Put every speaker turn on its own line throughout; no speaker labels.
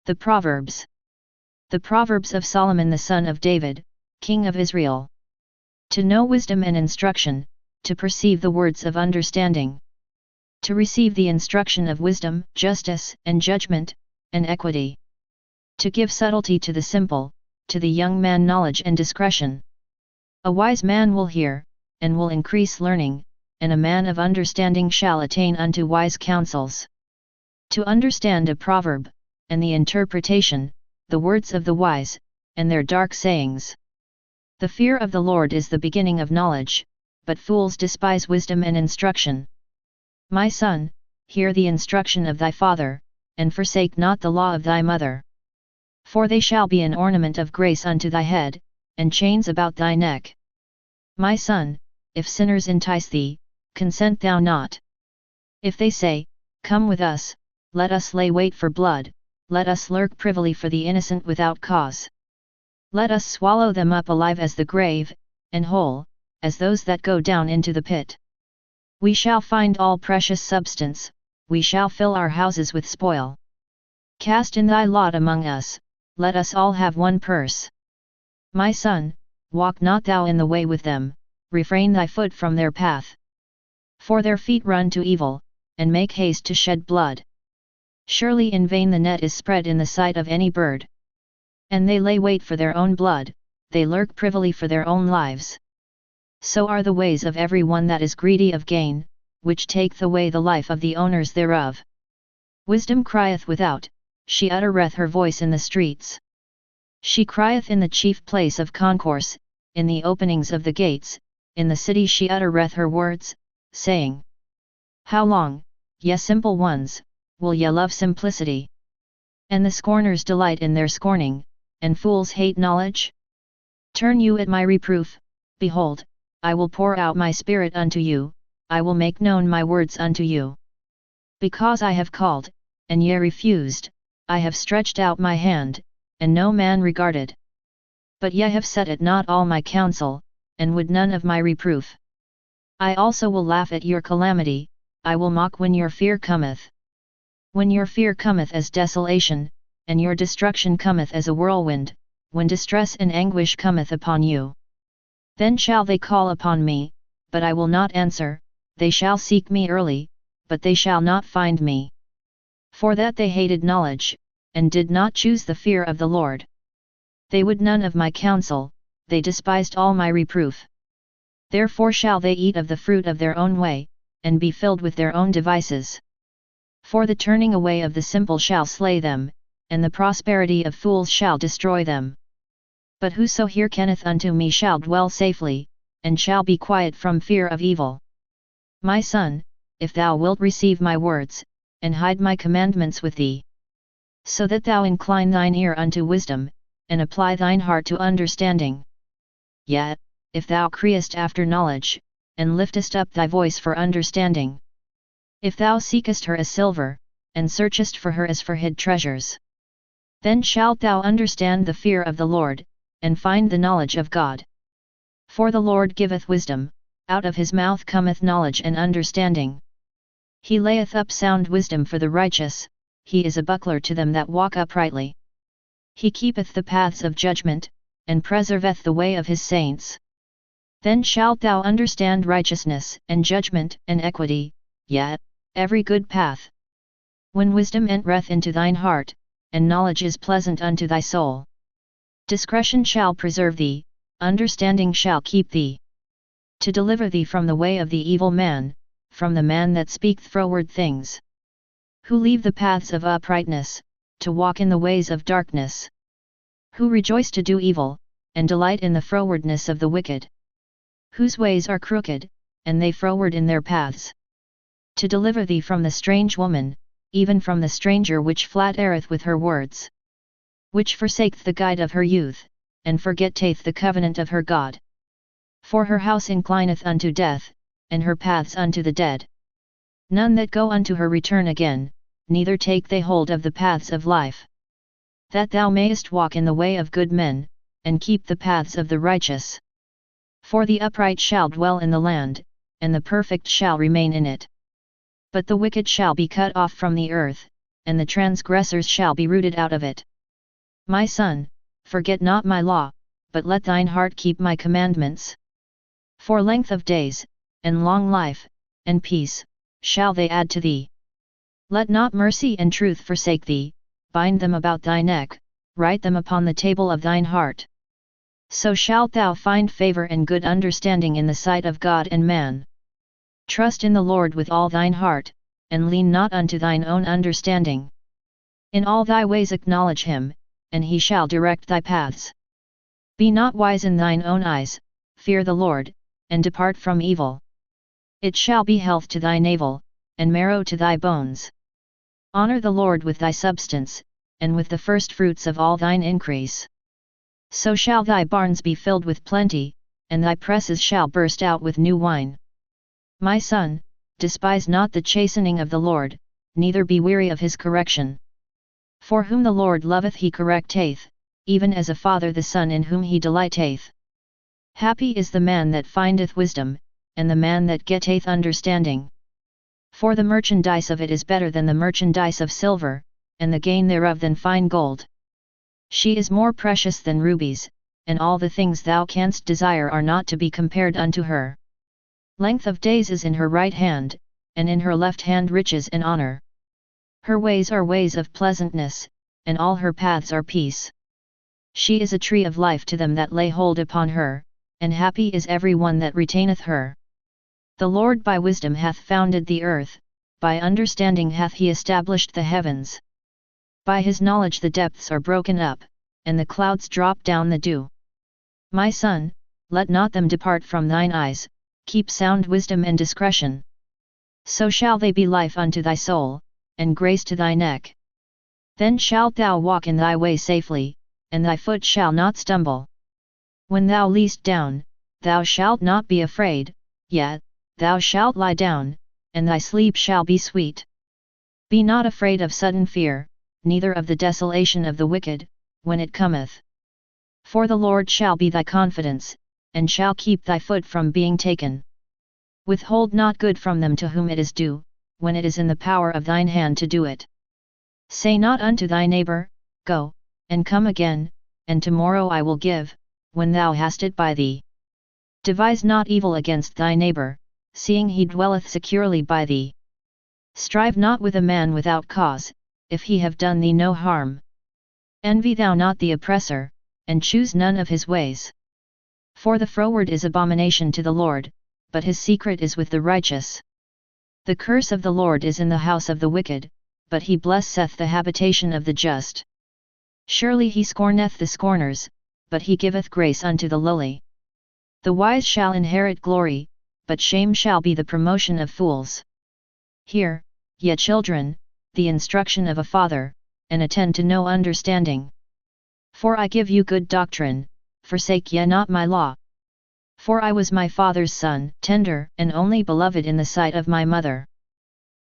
The Proverbs. The Proverbs of Solomon the son of David, king of Israel. To know wisdom and instruction, to perceive the words of understanding. To receive the instruction of wisdom, justice, and judgment, and equity. To give subtlety to the simple, to the young man knowledge and discretion. A wise man will hear, and will increase learning, and a man of understanding shall attain unto wise counsels. To understand a proverb, and the interpretation, the words of the wise, and their dark sayings. The fear of the Lord is the beginning of knowledge, but fools despise wisdom and instruction. My son, hear the instruction of thy father, and forsake not the law of thy mother. For they shall be an ornament of grace unto thy head, and chains about thy neck. My son, if sinners entice thee, consent thou not. If they say, Come with us, let us lay wait for blood, let us lurk privily for the innocent without cause. Let us swallow them up alive as the grave, and whole, as those that go down into the pit. We shall find all precious substance, we shall fill our houses with spoil. Cast in thy lot among us, let us all have one purse. My son, walk not thou in the way with them, refrain thy foot from their path. For their feet run to evil, and make haste to shed blood. Surely in vain the net is spread in the sight of any bird. And they lay wait for their own blood, they lurk privily for their own lives. So are the ways of every one that is greedy of gain, which take away the life of the owners thereof. Wisdom crieth without, she uttereth her voice in the streets. She crieth in the chief place of concourse, in the openings of the gates, in the city she uttereth her words, saying, How long, ye simple ones, will ye love simplicity? And the scorners delight in their scorning, and fools hate knowledge? Turn you at my reproof, behold, I will pour out my spirit unto you, I will make known my words unto you. Because I have called, and ye refused, I have stretched out my hand, and no man regarded. But ye have set at naught all my counsel, and would none of my reproof. I also will laugh at your calamity, I will mock when your fear cometh. When your fear cometh as desolation, and your destruction cometh as a whirlwind, when distress and anguish cometh upon you. Then shall they call upon me, but I will not answer, they shall seek me early, but they shall not find me. For that they hated knowledge, and did not choose the fear of the Lord. They would none of my counsel, they despised all my reproof. Therefore shall they eat of the fruit of their own way, and be filled with their own devices. For the turning away of the simple shall slay them, and the prosperity of fools shall destroy them. But whoso hearkeneth unto me shall dwell safely, and shall be quiet from fear of evil. My son, if thou wilt receive my words, and hide my commandments with thee, so that thou incline thine ear unto wisdom, and apply thine heart to understanding. Yet, if thou criest after knowledge, and liftest up thy voice for understanding, if thou seekest her as silver, and searchest for her as for hid treasures, then shalt thou understand the fear of the Lord, and find the knowledge of God. For the Lord giveth wisdom, out of his mouth cometh knowledge and understanding. He layeth up sound wisdom for the righteous, he is a buckler to them that walk uprightly. He keepeth the paths of judgment, and preserveth the way of his saints. Then shalt thou understand righteousness, and judgment, and equity, yet, every good path. When wisdom entereth into thine heart, and knowledge is pleasant unto thy soul. Discretion shall preserve thee, understanding shall keep thee. To deliver thee from the way of the evil man, from the man that speaketh froward things. Who leave the paths of uprightness, to walk in the ways of darkness. Who rejoice to do evil, and delight in the frowardness of the wicked. Whose ways are crooked, and they froward in their paths. To deliver thee from the strange woman, even from the stranger which flattereth with her words. Which forsaketh the guide of her youth, and forgetteth the covenant of her God. For her house inclineth unto death, and her paths unto the dead. None that go unto her return again, neither take they hold of the paths of life. That thou mayest walk in the way of good men, and keep the paths of the righteous. For the upright shall dwell in the land, and the perfect shall remain in it. But the wicked shall be cut off from the earth, and the transgressors shall be rooted out of it. My son, forget not my law, but let thine heart keep my commandments. For length of days, and long life, and peace, shall they add to thee. Let not mercy and truth forsake thee, bind them about thy neck, write them upon the table of thine heart. So shalt thou find favor and good understanding in the sight of God and man. Trust in the Lord with all thine heart, and lean not unto thine own understanding. In all thy ways acknowledge him, and he shall direct thy paths. Be not wise in thine own eyes, fear the Lord, and depart from evil. It shall be health to thy navel, and marrow to thy bones. Honor the Lord with thy substance, and with the firstfruits of all thine increase. So shall thy barns be filled with plenty, and thy presses shall burst out with new wine. My son, despise not the chastening of the Lord, neither be weary of his correction. For whom the Lord loveth he correcteth, even as a father the son in whom he delighteth. Happy is the man that findeth wisdom, and the man that getteth understanding. For the merchandise of it is better than the merchandise of silver, and the gain thereof than fine gold. She is more precious than rubies, and all the things thou canst desire are not to be compared unto her. Length of days is in her right hand, and in her left hand riches and honor. Her ways are ways of pleasantness, and all her paths are peace. She is a tree of life to them that lay hold upon her, and happy is every one that retaineth her. The Lord by wisdom hath founded the earth, by understanding hath he established the heavens. By his knowledge the depths are broken up, and the clouds drop down the dew. My son, let not them depart from thine eyes, keep sound wisdom and discretion. So shall they be life unto thy soul, and grace to thy neck. Then shalt thou walk in thy way safely, and thy foot shall not stumble. When thou liest down, thou shalt not be afraid, yet, thou shalt lie down, and thy sleep shall be sweet. Be not afraid of sudden fear, neither of the desolation of the wicked, when it cometh. For the Lord shall be thy confidence, and shall keep thy foot from being taken. Withhold not good from them to whom it is due, when it is in the power of thine hand to do it. Say not unto thy neighbor, Go, and come again, and tomorrow I will give, when thou hast it by thee. Devise not evil against thy neighbor, seeing he dwelleth securely by thee. Strive not with a man without cause, if he have done thee no harm. Envy thou not the oppressor, and choose none of his ways. For the froward is abomination to the Lord, but his secret is with the righteous. The curse of the Lord is in the house of the wicked, but he blesseth the habitation of the just. Surely he scorneth the scorners, but he giveth grace unto the lowly. The wise shall inherit glory, but shame shall be the promotion of fools. Hear, ye children, the instruction of a father, and attend to know understanding. For I give you good doctrine, forsake ye not my law. For I was my father's son, tender and only beloved in the sight of my mother.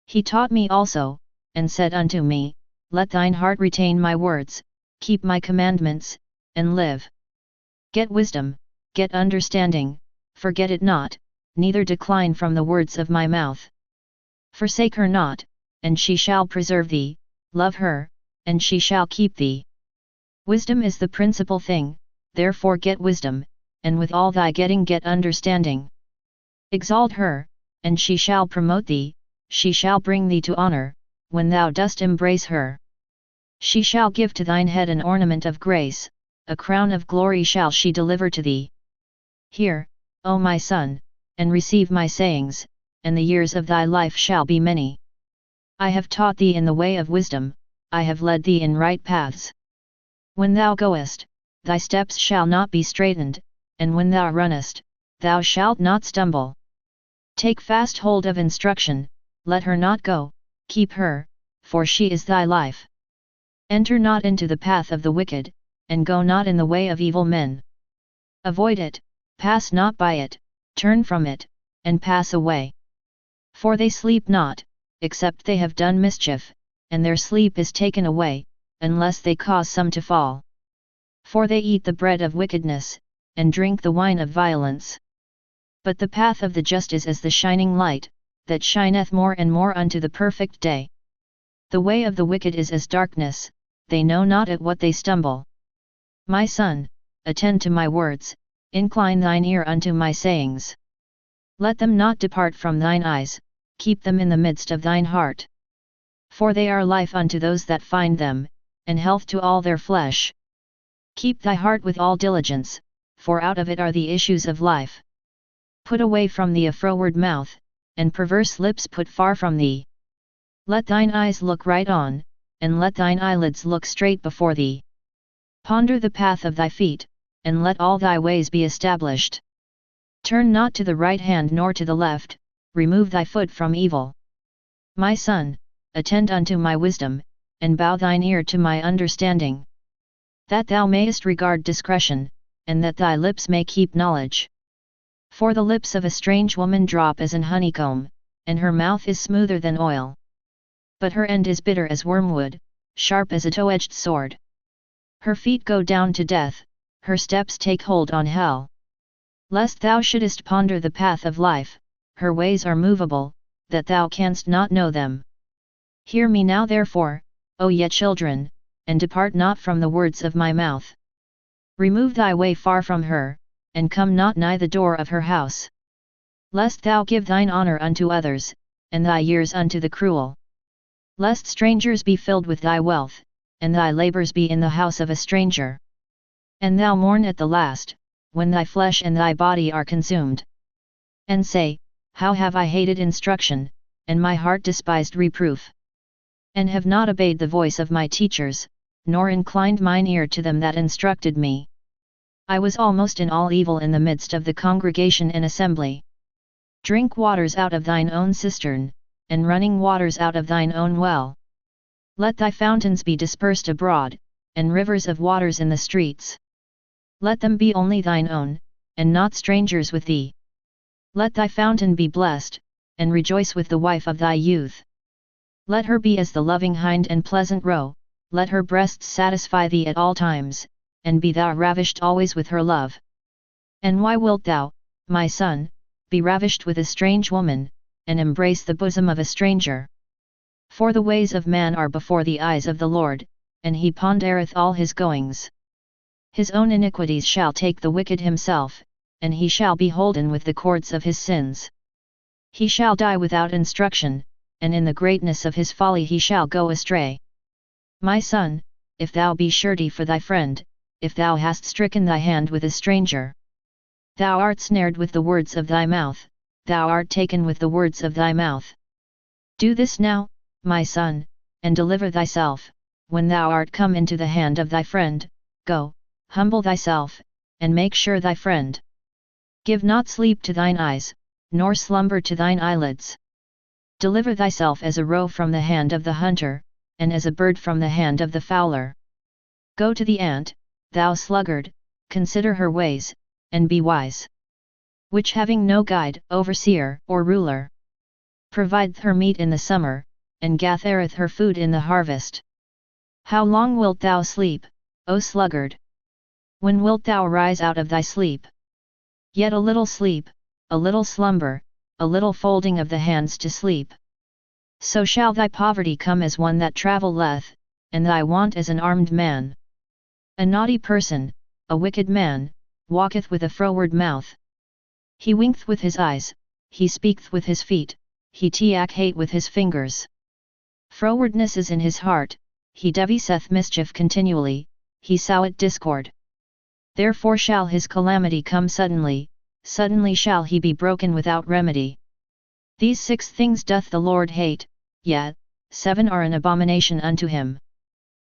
He taught me also, and said unto me, Let thine heart retain my words, keep my commandments, and live. Get wisdom, get understanding, forget it not, neither decline from the words of my mouth. Forsake her not, and she shall preserve thee, love her, and she shall keep thee. Wisdom is the principal thing, therefore get wisdom, and with all thy getting get understanding. Exalt her, and she shall promote thee, she shall bring thee to honor, when thou dost embrace her. She shall give to thine head an ornament of grace, a crown of glory shall she deliver to thee. Hear, O my son, and receive my sayings, and the years of thy life shall be many. I have taught thee in the way of wisdom, I have led thee in right paths. When thou goest, thy steps shall not be straitened, and when thou runnest, thou shalt not stumble. Take fast hold of instruction, let her not go, keep her, for she is thy life. Enter not into the path of the wicked, and go not in the way of evil men. Avoid it, pass not by it, turn from it, and pass away. For they sleep not, except they have done mischief, and their sleep is taken away, unless they cause some to fall. For they eat the bread of wickedness, and drink the wine of violence. But the path of the just is as the shining light, that shineth more and more unto the perfect day. The way of the wicked is as darkness, they know not at what they stumble. My son, attend to my words, incline thine ear unto my sayings. Let them not depart from thine eyes, keep them in the midst of thine heart. For they are life unto those that find them, and health to all their flesh. Keep thy heart with all diligence, for out of it are the issues of life. Put away from thee a froward mouth, and perverse lips put far from thee. Let thine eyes look right on, and let thine eyelids look straight before thee. Ponder the path of thy feet, and let all thy ways be established. Turn not to the right hand nor to the left, remove thy foot from evil. My son, attend unto my wisdom, and bow thine ear to my understanding. That thou mayest regard discretion, and that thy lips may keep knowledge. For the lips of a strange woman drop as an honeycomb, and her mouth is smoother than oil. But her end is bitter as wormwood, sharp as a two-edged sword. Her feet go down to death, her steps take hold on hell. Lest thou shouldest ponder the path of life, her ways are movable, that thou canst not know them. Hear me now therefore, O ye children, and depart not from the words of my mouth. Remove thy way far from her, and come not nigh the door of her house. Lest thou give thine honor unto others, and thy years unto the cruel. Lest strangers be filled with thy wealth, and thy labors be in the house of a stranger. And thou mourn at the last, when thy flesh and thy body are consumed. And say, how have I hated instruction, and my heart despised reproof. And have not obeyed the voice of my teachers, nor inclined mine ear to them that instructed me. I was almost in all evil in the midst of the congregation and assembly. Drink waters out of thine own cistern, and running waters out of thine own well. Let thy fountains be dispersed abroad, and rivers of waters in the streets. Let them be only thine own, and not strangers with thee. Let thy fountain be blessed, and rejoice with the wife of thy youth. Let her be as the loving hind and pleasant roe, let her breasts satisfy thee at all times, and be thou ravished always with her love. And why wilt thou, my son, be ravished with a strange woman, and embrace the bosom of a stranger? For the ways of man are before the eyes of the Lord, and he pondereth all his goings. His own iniquities shall take the wicked himself, and he shall be holden with the cords of his sins. He shall die without instruction, and in the greatness of his folly he shall go astray. My son, if thou be surety for thy friend, if thou hast stricken thy hand with a stranger. Thou art snared with the words of thy mouth, thou art taken with the words of thy mouth. Do this now, my son, and deliver thyself, when thou art come into the hand of thy friend, go, humble thyself, and make sure thy friend. Give not sleep to thine eyes, nor slumber to thine eyelids. Deliver thyself as a roe from the hand of the hunter, and as a bird from the hand of the fowler. Go to the ant, thou sluggard, consider her ways, and be wise. Which having no guide, overseer, or ruler, provideth her meat in the summer, and gathereth her food in the harvest. How long wilt thou sleep, O sluggard? When wilt thou rise out of thy sleep? Yet a little sleep, a little slumber, a little folding of the hands to sleep. So shall thy poverty come as one that travelleth, and thy want as an armed man. A naughty person, a wicked man, walketh with a froward mouth. He winketh with his eyes, he speaketh with his feet, he teach hate with his fingers. Frowardness is in his heart, he deviseth mischief continually, he soweth discord. Therefore shall his calamity come suddenly, suddenly shall he be broken without remedy. These 6 things doth the Lord hate, yet 7 are an abomination unto him.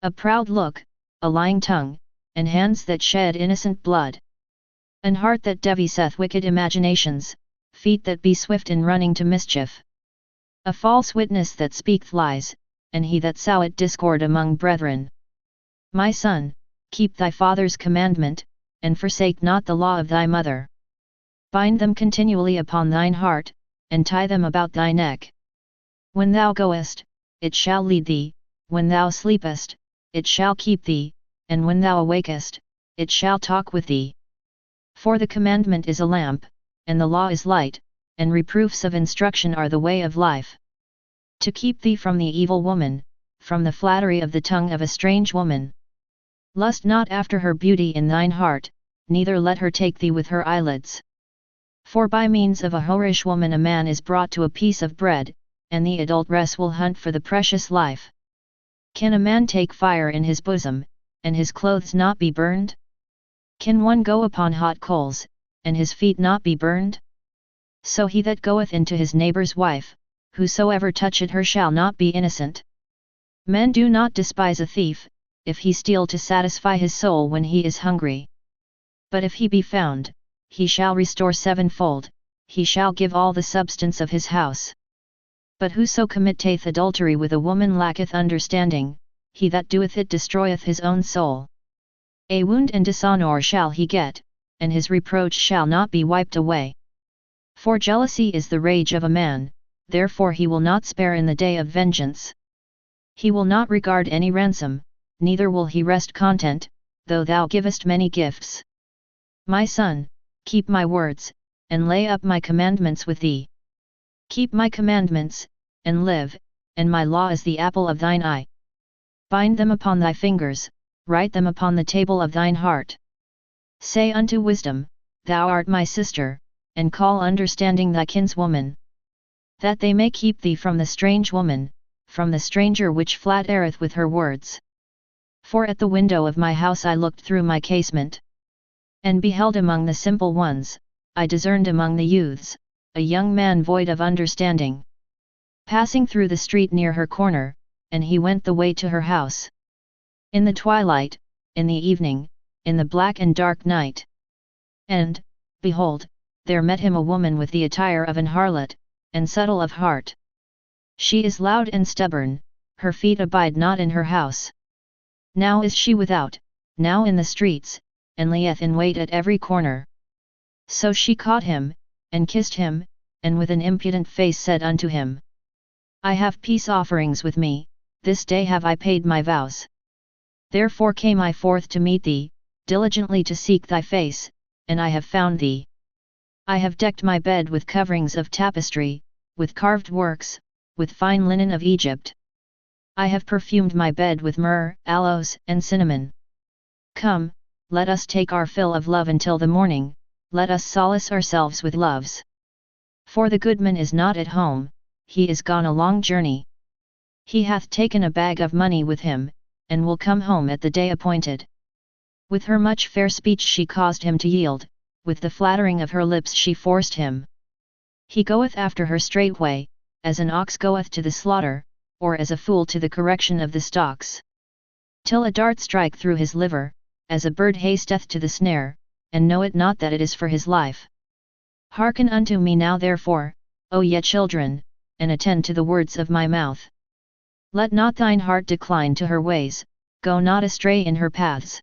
A proud look, a lying tongue, and hands that shed innocent blood. An heart that deviseth wicked imaginations, feet that be swift in running to mischief. A false witness that speaketh lies, and he that soweth discord among brethren. My son, keep thy father's commandment, and forsake not the law of thy mother. Bind them continually upon thine heart, and tie them about thy neck. When thou goest, it shall lead thee, when thou sleepest, it shall keep thee, and when thou awakest, it shall talk with thee. For the commandment is a lamp, and the law is light, and reproofs of instruction are the way of life. To keep thee from the evil woman, from the flattery of the tongue of a strange woman. Lust not after her beauty in thine heart, neither let her take thee with her eyelids. For by means of a whorish woman a man is brought to a piece of bread, and the adulteress will hunt for the precious life. Can a man take fire in his bosom, and his clothes not be burned? Can one go upon hot coals, and his feet not be burned? So he that goeth into his neighbour's wife, whosoever toucheth her shall not be innocent. Men do not despise a thief, if he steal to satisfy his soul when he is hungry. But if he be found, he shall restore sevenfold, he shall give all the substance of his house. But whoso committeth adultery with a woman lacketh understanding, he that doeth it destroyeth his own soul. A wound and dishonour shall he get, and his reproach shall not be wiped away. For jealousy is the rage of a man, therefore he will not spare in the day of vengeance. He will not regard any ransom, neither will he rest content, though thou givest many gifts. My son, keep my words, and lay up my commandments with thee. Keep my commandments, and live, and my law is the apple of thine eye. Bind them upon thy fingers, write them upon the table of thine heart. Say unto wisdom, thou art my sister, and call understanding thy kinswoman. That they may keep thee from the strange woman, from the stranger which flattereth with her words. For at the window of my house I looked through my casement, and beheld among the simple ones, I discerned among the youths, a young man void of understanding. Passing through the street near her corner, and he went the way to her house. In the twilight, in the evening, in the black and dark night. And, behold, there met him a woman with the attire of an harlot, and subtle of heart. She is loud and stubborn, her feet abide not in her house. Now is she without, now in the streets, and lieth in wait at every corner. So she caught him, and kissed him, and with an impudent face said unto him, I have peace offerings with me, this day have I paid my vows. Therefore came I forth to meet thee, diligently to seek thy face, and I have found thee. I have decked my bed with coverings of tapestry, with carved works, with fine linen of Egypt. I have perfumed my bed with myrrh, aloes, and cinnamon. Come, let us take our fill of love until the morning, let us solace ourselves with loves. For the goodman is not at home, he is gone a long journey. He hath taken a bag of money with him, and will come home at the day appointed. With her much fair speech she caused him to yield, with the flattering of her lips she forced him. He goeth after her straightway, as an ox goeth to the slaughter, or as a fool to the correction of the stocks. Till a dart strike through his liver, as a bird hasteth to the snare, and knoweth not that it is for his life. Hearken unto me now therefore, O ye children, and attend to the words of my mouth. Let not thine heart decline to her ways, go not astray in her paths.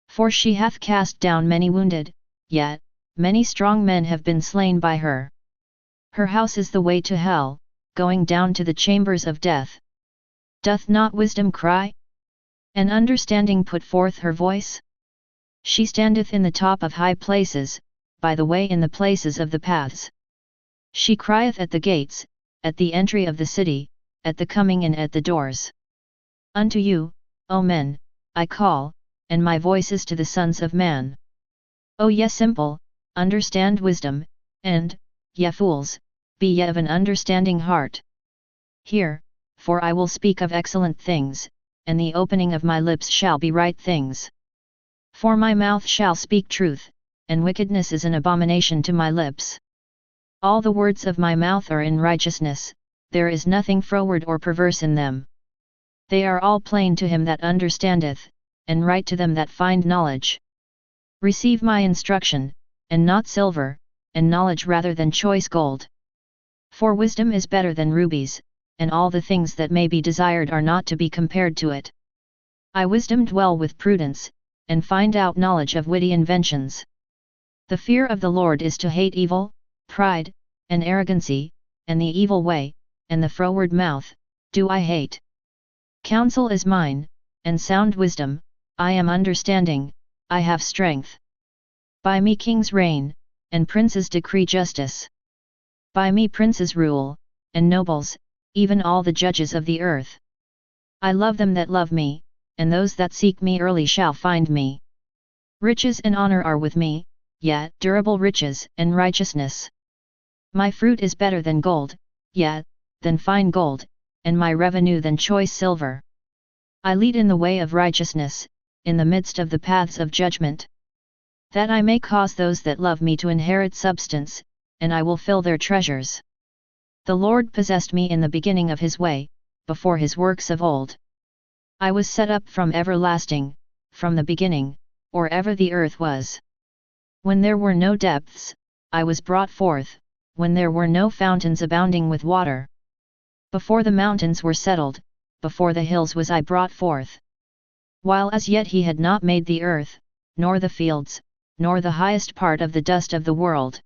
For she hath cast down many wounded, yet, many strong men have been slain by her. Her house is the way to hell, going down to the chambers of death. Doth not wisdom cry? And understanding put forth her voice? She standeth in the top of high places, by the way in the places of the paths. She crieth at the gates, at the entry of the city, at the coming in at the doors. Unto you, O men, I call, and my voice is to the sons of man. O ye simple, understand wisdom, and, ye fools, be ye of an understanding heart. Hear, for I will speak of excellent things, and the opening of my lips shall be right things. For my mouth shall speak truth, and wickedness is an abomination to my lips. All the words of my mouth are in righteousness, there is nothing froward or perverse in them. They are all plain to him that understandeth, and right to them that find knowledge. Receive my instruction, and not silver, and knowledge rather than choice gold. For wisdom is better than rubies, and all the things that may be desired are not to be compared to it. I wisdom dwell with prudence, and find out knowledge of witty inventions. The fear of the Lord is to hate evil, pride, and arrogancy, and the evil way, and the froward mouth, do I hate. Counsel is mine, and sound wisdom, I am understanding, I have strength. By me kings reign, and princes decree justice. By me princes rule, and nobles, even all the judges of the earth. I love them that love me, and those that seek me early shall find me. Riches and honor are with me, yea, durable riches and righteousness. My fruit is better than gold, yea, than fine gold, and my revenue than choice silver. I lead in the way of righteousness, in the midst of the paths of judgment, that I may cause those that love me to inherit substance, and I will fill their treasures. The Lord possessed me in the beginning of his way, before his works of old. I was set up from everlasting, from the beginning, or ever the earth was. When there were no depths, I was brought forth, when there were no fountains abounding with water. Before the mountains were settled, before the hills was I brought forth. While as yet he had not made the earth, nor the fields, nor the highest part of the dust of the world.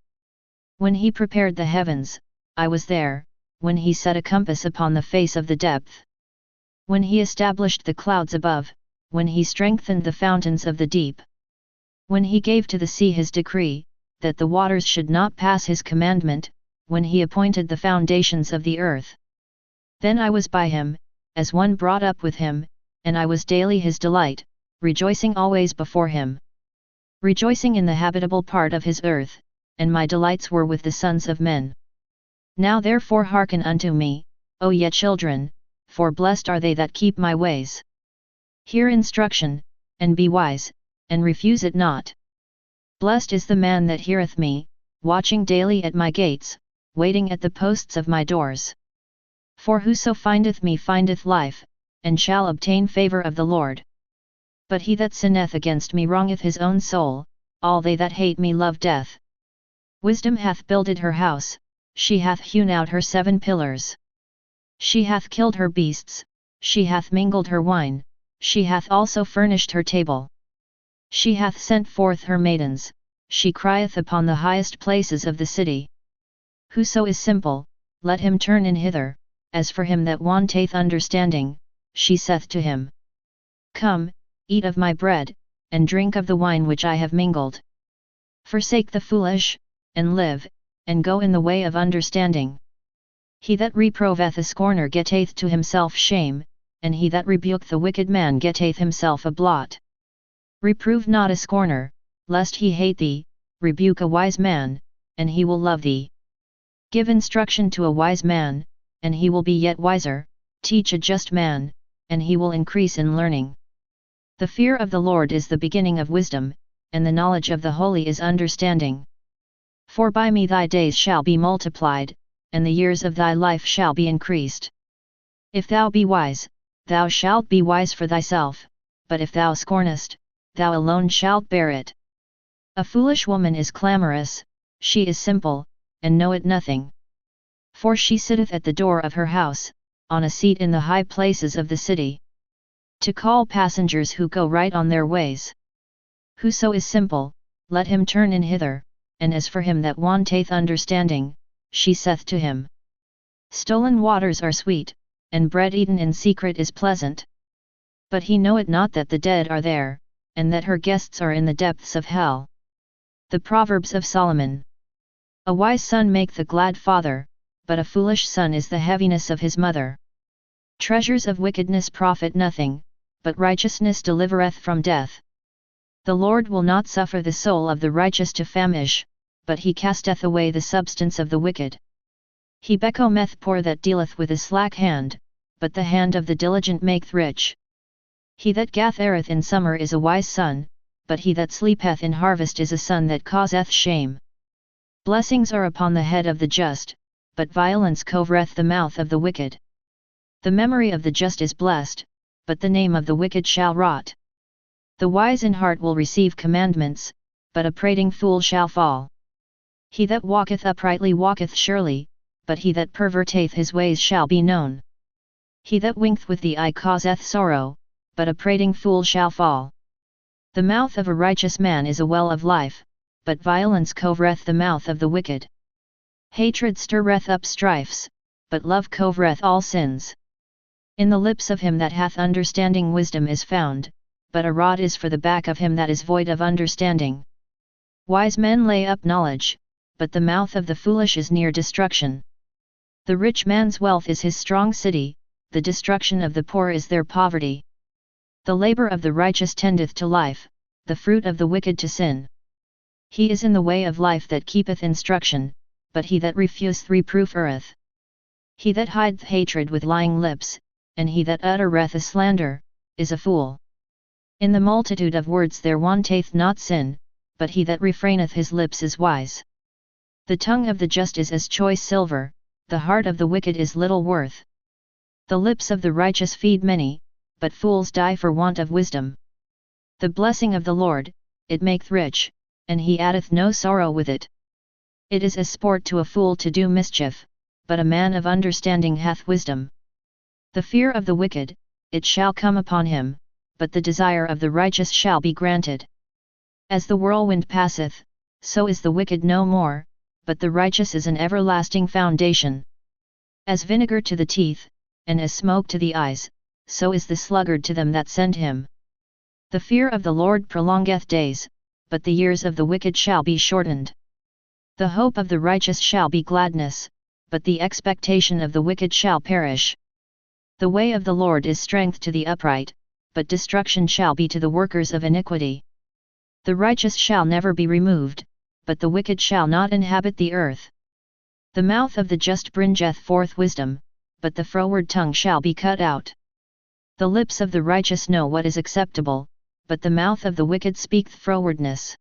When he prepared the heavens, I was there, when he set a compass upon the face of the depth. When he established the clouds above, when he strengthened the fountains of the deep. When he gave to the sea his decree, that the waters should not pass his commandment, when he appointed the foundations of the earth. Then I was by him, as one brought up with him, and I was daily his delight, rejoicing always before him. Rejoicing in the habitable part of his earth, and my delights were with the sons of men. Now therefore hearken unto me, O ye children, for blessed are they that keep my ways. Hear instruction, and be wise, and refuse it not. Blessed is the man that heareth me, watching daily at my gates, waiting at the posts of my doors. For whoso findeth me findeth life, and shall obtain favour of the Lord. But he that sinneth against me wrongeth his own soul, all they that hate me love death. Wisdom hath builded her house, she hath hewn out her 7 pillars. She hath killed her beasts, she hath mingled her wine, she hath also furnished her table. She hath sent forth her maidens, she crieth upon the highest places of the city. Whoso is simple, let him turn in hither, as for him that wanteth understanding, she saith to him. Come, eat of my bread, and drink of the wine which I have mingled. Forsake the foolish, and live, and go in the way of understanding. He that reproveth a scorner getteth to himself shame, and he that rebuketh the wicked man getteth himself a blot. Reprove not a scorner, lest he hate thee, rebuke a wise man, and he will love thee. Give instruction to a wise man, and he will be yet wiser, teach a just man, and he will increase in learning. The fear of the Lord is the beginning of wisdom, and the knowledge of the holy is understanding. For by me thy days shall be multiplied, and the years of thy life shall be increased. If thou be wise, thou shalt be wise for thyself, but if thou scornest, thou alone shalt bear it. A foolish woman is clamorous, she is simple, and knoweth nothing. For she sitteth at the door of her house, on a seat in the high places of the city, to call passengers who go right on their ways. Whoso is simple, let him turn in hither, and as for him that wanteth understanding, she saith to him. Stolen waters are sweet, and bread eaten in secret is pleasant. But he knoweth not that the dead are there, and that her guests are in the depths of hell. The Proverbs of Solomon. A wise son maketh a glad father, but a foolish son is the heaviness of his mother. Treasures of wickedness profit nothing, but righteousness delivereth from death. The Lord will not suffer the soul of the righteous to famish, but he casteth away the substance of the wicked. He becometh poor that dealeth with a slack hand, but the hand of the diligent maketh rich. He that gathereth in summer is a wise son, but he that sleepeth in harvest is a son that causeth shame. Blessings are upon the head of the just, but violence covereth the mouth of the wicked. The memory of the just is blessed, but the name of the wicked shall rot. The wise in heart will receive commandments, but a prating fool shall fall. He that walketh uprightly walketh surely, but he that perverteth his ways shall be known. He that winketh with the eye causeth sorrow, but a prating fool shall fall. The mouth of a righteous man is a well of life, but violence covereth the mouth of the wicked. Hatred stirreth up strifes, but love covereth all sins. In the lips of him that hath understanding wisdom is found, but a rod is for the back of him that is void of understanding. Wise men lay up knowledge, but the mouth of the foolish is near destruction. The rich man's wealth is his strong city, the destruction of the poor is their poverty. The labor of the righteous tendeth to life, the fruit of the wicked to sin. He is in the way of life that keepeth instruction, but he that refuseth reproof erreth. He that hideth hatred with lying lips, and he that uttereth a slander, is a fool. In the multitude of words there wanteth not sin, but he that refraineth his lips is wise. The tongue of the just is as choice silver, the heart of the wicked is little worth. The lips of the righteous feed many, but fools die for want of wisdom. The blessing of the Lord, it maketh rich, and he addeth no sorrow with it. It is as sport to a fool to do mischief, but a man of understanding hath wisdom. The fear of the wicked, it shall come upon him, but the desire of the righteous shall be granted. As the whirlwind passeth, so is the wicked no more, but the righteous is an everlasting foundation. As vinegar to the teeth, and as smoke to the eyes, so is the sluggard to them that send him. The fear of the Lord prolongeth days, but the years of the wicked shall be shortened. The hope of the righteous shall be gladness, but the expectation of the wicked shall perish. The way of the Lord is strength to the upright, but destruction shall be to the workers of iniquity. The righteous shall never be removed, but the wicked shall not inhabit the earth. The mouth of the just bringeth forth wisdom, but the froward tongue shall be cut out. The lips of the righteous know what is acceptable, but the mouth of the wicked speaketh frowardness.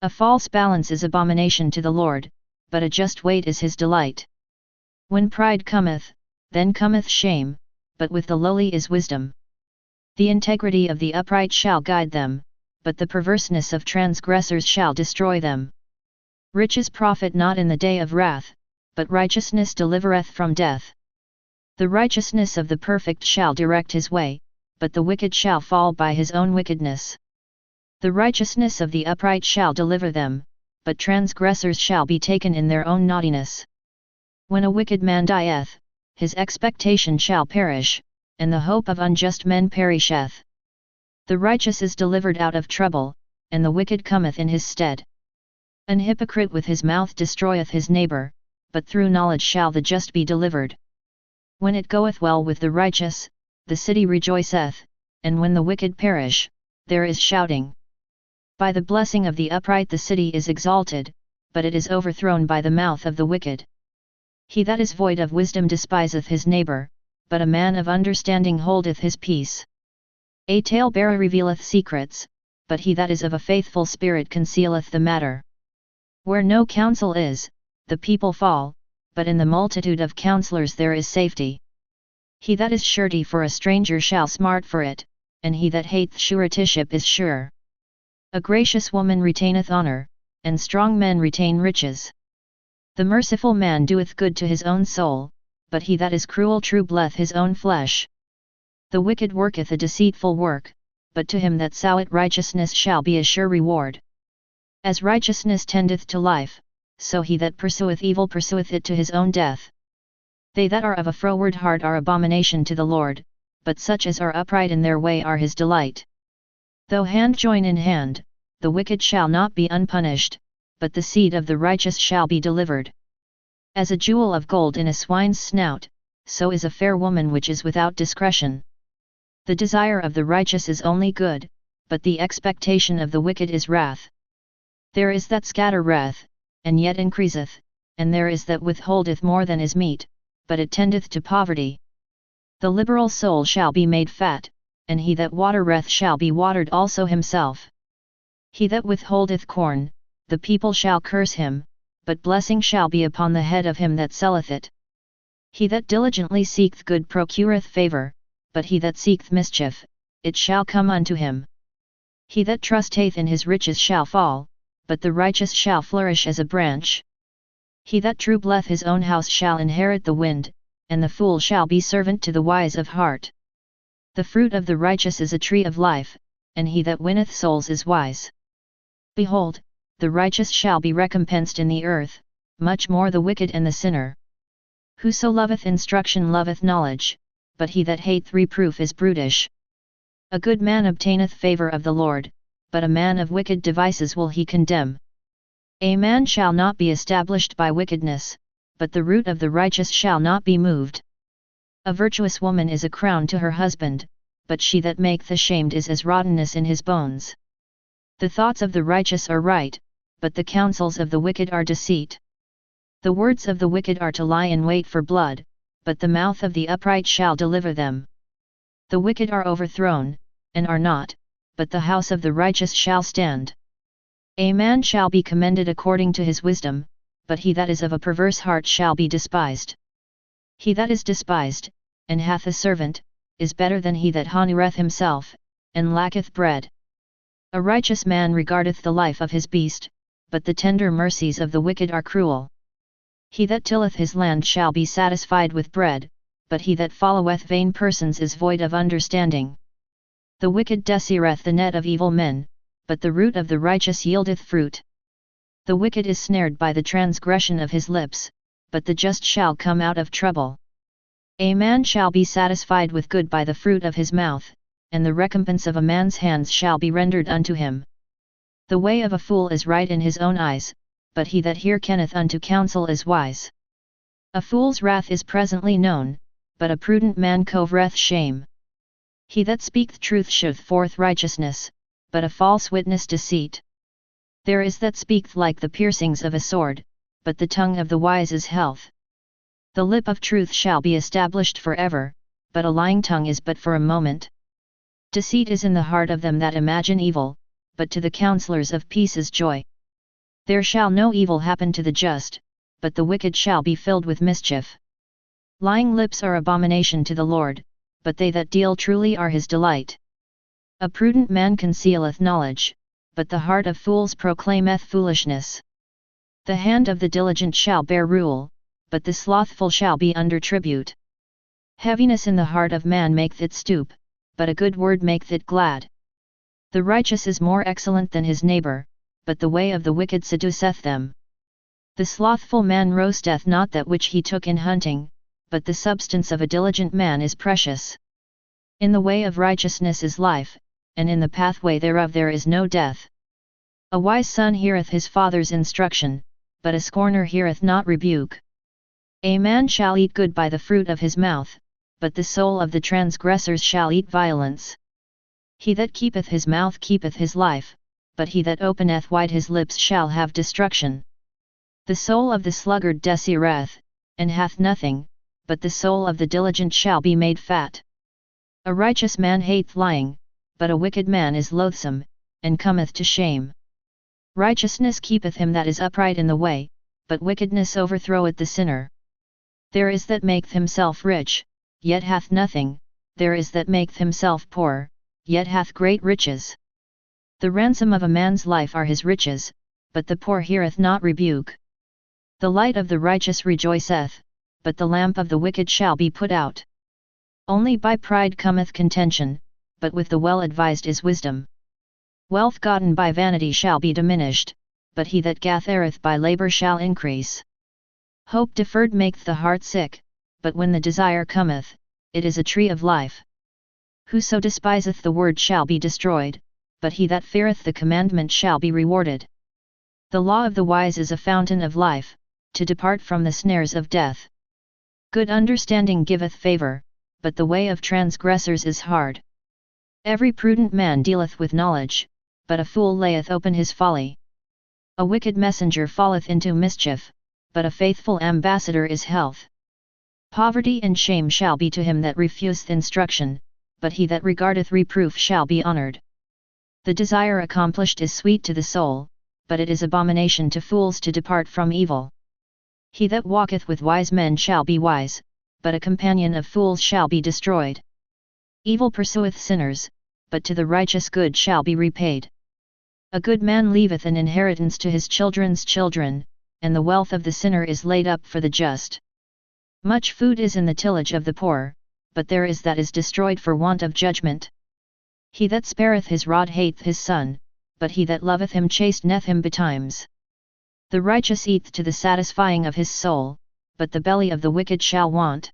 A false balance is abomination to the Lord, but a just weight is his delight. When pride cometh, then cometh shame, but with the lowly is wisdom. The integrity of the upright shall guide them, but the perverseness of transgressors shall destroy them. Riches profit not in the day of wrath, but righteousness delivereth from death. The righteousness of the perfect shall direct his way, but the wicked shall fall by his own wickedness. The righteousness of the upright shall deliver them, but transgressors shall be taken in their own naughtiness. When a wicked man dieth, his expectation shall perish, and the hope of unjust men perisheth. The righteous is delivered out of trouble, and the wicked cometh in his stead. An hypocrite with his mouth destroyeth his neighbor, but through knowledge shall the just be delivered. When it goeth well with the righteous, the city rejoiceth, and when the wicked perish, there is shouting. By the blessing of the upright the city is exalted, but it is overthrown by the mouth of the wicked. He that is void of wisdom despiseth his neighbor, but a man of understanding holdeth his peace. A talebearer revealeth secrets, but he that is of a faithful spirit concealeth the matter. Where no counsel is, the people fall, but in the multitude of counselors there is safety. He that is surety for a stranger shall smart for it, and he that hateth suretyship is sure. A gracious woman retaineth honor, and strong men retain riches. The merciful man doeth good to his own soul, but he that is cruel troubleth his own flesh. The wicked worketh a deceitful work, but to him that soweth righteousness shall be a sure reward. As righteousness tendeth to life, so he that pursueth evil pursueth it to his own death. They that are of a froward heart are abomination to the Lord, but such as are upright in their way are his delight. Though hand join in hand, the wicked shall not be unpunished, but the seed of the righteous shall be delivered. As a jewel of gold in a swine's snout, so is a fair woman which is without discretion. The desire of the righteous is only good, but the expectation of the wicked is wrath. There is that scattereth, and yet increaseth, and there is that withholdeth more than is meet, but it tendeth to poverty. The liberal soul shall be made fat, and he that watereth shall be watered also himself. He that withholdeth corn, the people shall curse him, but blessing shall be upon the head of him that selleth it. He that diligently seeketh good procureth favor, but he that seeketh mischief, it shall come unto him. He that trusteth in his riches shall fall, but the righteous shall flourish as a branch. He that troubleth his own house shall inherit the wind, and the fool shall be servant to the wise of heart. The fruit of the righteous is a tree of life, and he that winneth souls is wise. Behold, the righteous shall be recompensed in the earth, much more the wicked and the sinner. Whoso loveth instruction loveth knowledge, but he that hateth reproof is brutish. A good man obtaineth favor of the Lord, but a man of wicked devices will he condemn. A man shall not be established by wickedness, but the root of the righteous shall not be moved. A virtuous woman is a crown to her husband, but she that maketh ashamed is as rottenness in his bones. The thoughts of the righteous are right, but the counsels of the wicked are deceit. The words of the wicked are to lie in wait for blood, but the mouth of the upright shall deliver them. The wicked are overthrown, and are not, but the house of the righteous shall stand. A man shall be commended according to his wisdom, but he that is of a perverse heart shall be despised. He that is despised, and hath a servant, is better than he that honoureth himself, and lacketh bread. A righteous man regardeth the life of his beast, but the tender mercies of the wicked are cruel. He that tilleth his land shall be satisfied with bread, but he that followeth vain persons is void of understanding. The wicked desireth the net of evil men, but the root of the righteous yieldeth fruit. The wicked is snared by the transgression of his lips, but the just shall come out of trouble. A man shall be satisfied with good by the fruit of his mouth, and the recompense of a man's hands shall be rendered unto him. The way of a fool is right in his own eyes, but he that hearkeneth unto counsel is wise. A fool's wrath is presently known, but a prudent man covereth shame. He that speaketh truth sheweth forth righteousness, but a false witness deceit. There is that speaketh like the piercings of a sword, but the tongue of the wise is health. The lip of truth shall be established for ever, but a lying tongue is but for a moment. Deceit is in the heart of them that imagine evil, but to the counsellors of peace is joy. There shall no evil happen to the just, but the wicked shall be filled with mischief. Lying lips are abomination to the Lord, but they that deal truly are his delight. A prudent man concealeth knowledge, but the heart of fools proclaimeth foolishness. The hand of the diligent shall bear rule, but the slothful shall be under tribute. Heaviness in the heart of man maketh it stoop, but a good word maketh it glad. The righteous is more excellent than his neighbour, but the way of the wicked seduceth them. The slothful man roasteth not that which he took in hunting, but the substance of a diligent man is precious. In the way of righteousness is life, and in the pathway thereof there is no death. A wise son heareth his father's instruction, but a scorner heareth not rebuke. A man shall eat good by the fruit of his mouth, but the soul of the transgressors shall eat violence. He that keepeth his mouth keepeth his life, but he that openeth wide his lips shall have destruction. The soul of the sluggard desireth, and hath nothing, but the soul of the diligent shall be made fat. A righteous man hateth lying, but a wicked man is loathsome, and cometh to shame. Righteousness keepeth him that is upright in the way, but wickedness overthroweth the sinner. There is that maketh himself rich, yet hath nothing, there is that maketh himself poor, yet hath great riches. The ransom of a man's life are his riches, but the poor heareth not rebuke. The light of the righteous rejoiceth, but the lamp of the wicked shall be put out. Only by pride cometh contention, but with the well-advised is wisdom. Wealth gotten by vanity shall be diminished, but he that gathereth by labour shall increase. Hope deferred maketh the heart sick, but when the desire cometh, it is a tree of life. Whoso despiseth the word shall be destroyed, but he that feareth the commandment shall be rewarded. The law of the wise is a fountain of life, to depart from the snares of death. Good understanding giveth favour, but the way of transgressors is hard. Every prudent man dealeth with knowledge, but a fool layeth open his folly. A wicked messenger falleth into mischief, but a faithful ambassador is health. Poverty and shame shall be to him that refuseth instruction, but he that regardeth reproof shall be honoured. The desire accomplished is sweet to the soul, but it is abomination to fools to depart from evil. He that walketh with wise men shall be wise, but a companion of fools shall be destroyed. Evil pursueth sinners, but to the righteous good shall be repaid. A good man leaveth an inheritance to his children's children, and the wealth of the sinner is laid up for the just. Much food is in the tillage of the poor, but there is that is destroyed for want of judgment. He that spareth his rod hateth his son, but he that loveth him chasteneth him betimes. The righteous eateth to the satisfying of his soul, but the belly of the wicked shall want.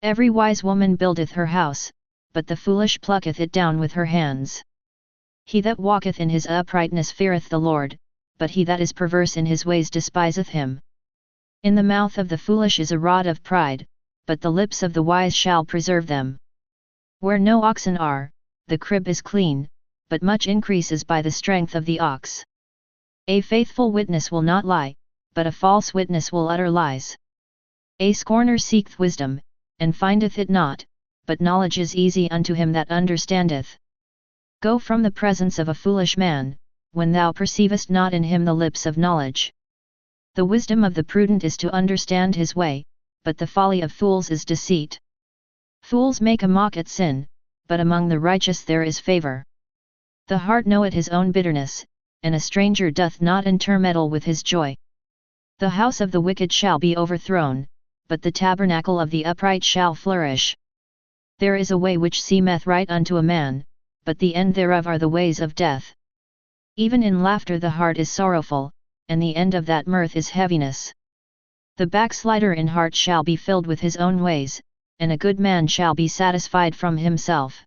Every wise woman buildeth her house, but the foolish plucketh it down with her hands. He that walketh in his uprightness feareth the Lord, but he that is perverse in his ways despiseth him. In the mouth of the foolish is a rod of pride, but the lips of the wise shall preserve them. Where no oxen are, the crib is clean, but much increases by the strength of the ox. A faithful witness will not lie, but a false witness will utter lies. A scorner seeketh wisdom, and findeth it not, but knowledge is easy unto him that understandeth. Go from the presence of a foolish man, when thou perceivest not in him the lips of knowledge. The wisdom of the prudent is to understand his way, but the folly of fools is deceit. Fools make a mock at sin, but among the righteous there is favor. The heart knoweth his own bitterness, and a stranger doth not intermeddle with his joy. The house of the wicked shall be overthrown, but the tabernacle of the upright shall flourish. There is a way which seemeth right unto a man, but the end thereof are the ways of death. Even in laughter the heart is sorrowful, and the end of that mirth is heaviness. The backslider in heart shall be filled with his own ways, and a good man shall be satisfied from himself.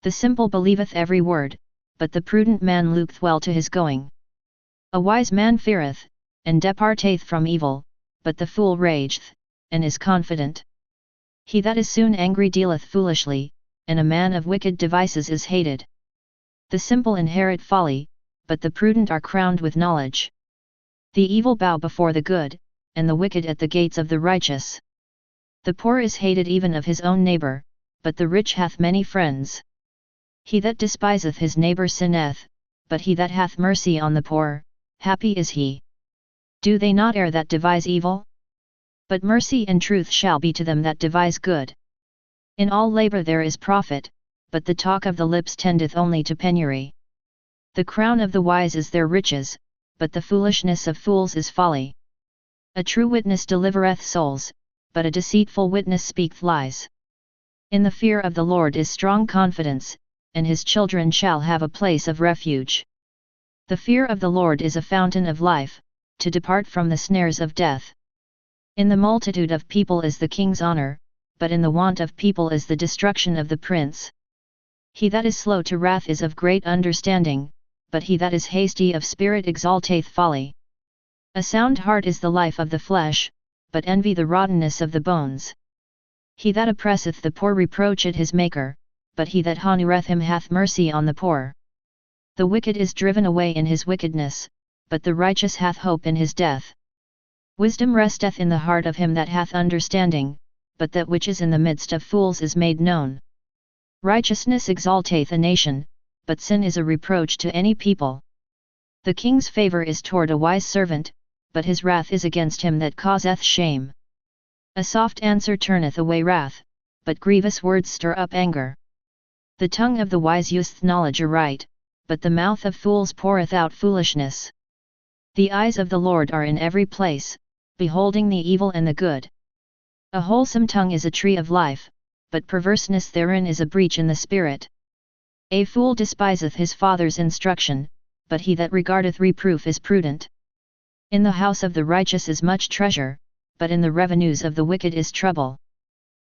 The simple believeth every word, but the prudent man looketh well to his going. A wise man feareth, and departeth from evil, but the fool rageth, and is confident. He that is soon angry dealeth foolishly, and a man of wicked devices is hated. The simple inherit folly, but the prudent are crowned with knowledge. The evil bow before the good, and the wicked at the gates of the righteous. The poor is hated even of his own neighbor, but the rich hath many friends. He that despiseth his neighbor sinneth, but he that hath mercy on the poor, happy is he. Do they not err that devise evil? But mercy and truth shall be to them that devise good. In all labor there is profit, but the talk of the lips tendeth only to penury. The crown of the wise is their riches, but the foolishness of fools is folly. A true witness delivereth souls, but a deceitful witness speaketh lies. In the fear of the Lord is strong confidence, and his children shall have a place of refuge. The fear of the Lord is a fountain of life, to depart from the snares of death. In the multitude of people is the king's honor, but in the want of people is the destruction of the prince. He that is slow to wrath is of great understanding, but he that is hasty of spirit exalteth folly. A sound heart is the life of the flesh, but envy the rottenness of the bones. He that oppresseth the poor reproacheth his Maker, but he that honoureth him hath mercy on the poor. The wicked is driven away in his wickedness, but the righteous hath hope in his death. Wisdom resteth in the heart of him that hath understanding, but that which is in the midst of fools is made known. Righteousness exalteth a nation, but sin is a reproach to any people. The king's favour is toward a wise servant, but his wrath is against him that causeth shame. A soft answer turneth away wrath, but grievous words stir up anger. The tongue of the wise useth knowledge aright, but the mouth of fools poureth out foolishness. The eyes of the Lord are in every place, beholding the evil and the good. A wholesome tongue is a tree of life, but perverseness therein is a breach in the spirit. A fool despiseth his father's instruction, but he that regardeth reproof is prudent. In the house of the righteous is much treasure, but in the revenues of the wicked is trouble.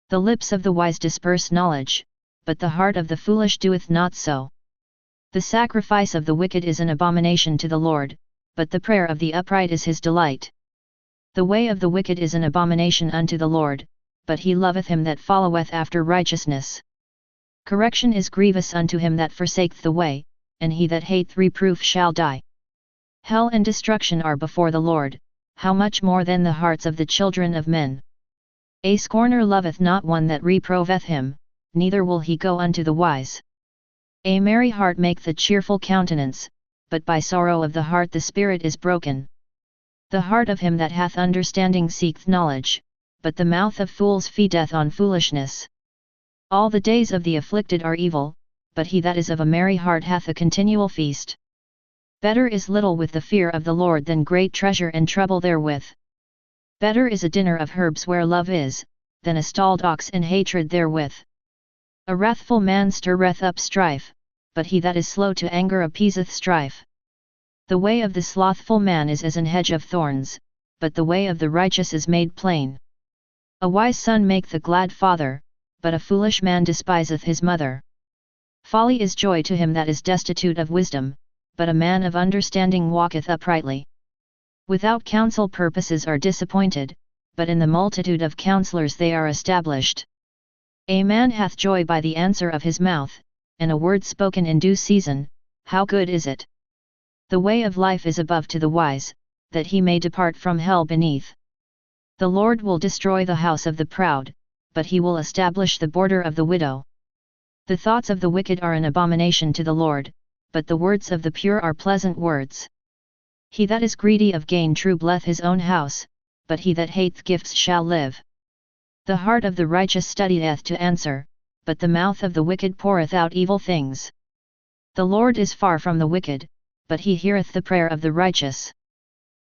The lips of the wise disperse knowledge, but the heart of the foolish doeth not so. The sacrifice of the wicked is an abomination to the Lord, but the prayer of the upright is his delight. The way of the wicked is an abomination unto the Lord, but he loveth him that followeth after righteousness. Correction is grievous unto him that forsaketh the way, and he that hateth reproof shall die. Hell and destruction are before the Lord, how much more than the hearts of the children of men. A scorner loveth not one that reproveth him, neither will he go unto the wise. A merry heart maketh a cheerful countenance, but by sorrow of the heart the spirit is broken. The heart of him that hath understanding seeketh knowledge, but the mouth of fools feedeth on foolishness. All the days of the afflicted are evil, but he that is of a merry heart hath a continual feast. Better is little with the fear of the Lord than great treasure and trouble therewith. Better is a dinner of herbs where love is, than a stalled ox and hatred therewith. A wrathful man stirreth up strife, but he that is slow to anger appeaseth strife. The way of the slothful man is as an hedge of thorns, but the way of the righteous is made plain. A wise son maketh a glad father, but a foolish man despiseth his mother. Folly is joy to him that is destitute of wisdom, but a man of understanding walketh uprightly. Without counsel purposes are disappointed, but in the multitude of counselors they are established. A man hath joy by the answer of his mouth, and a word spoken in due season, how good is it! The way of life is above to the wise, that he may depart from hell beneath. The Lord will destroy the house of the proud, but he will establish the border of the widow. The thoughts of the wicked are an abomination to the Lord, but the words of the pure are pleasant words. He that is greedy of gain troubleth his own house, but he that hateth gifts shall live. The heart of the righteous studieth to answer, but the mouth of the wicked poureth out evil things. The Lord is far from the wicked, but he heareth the prayer of the righteous.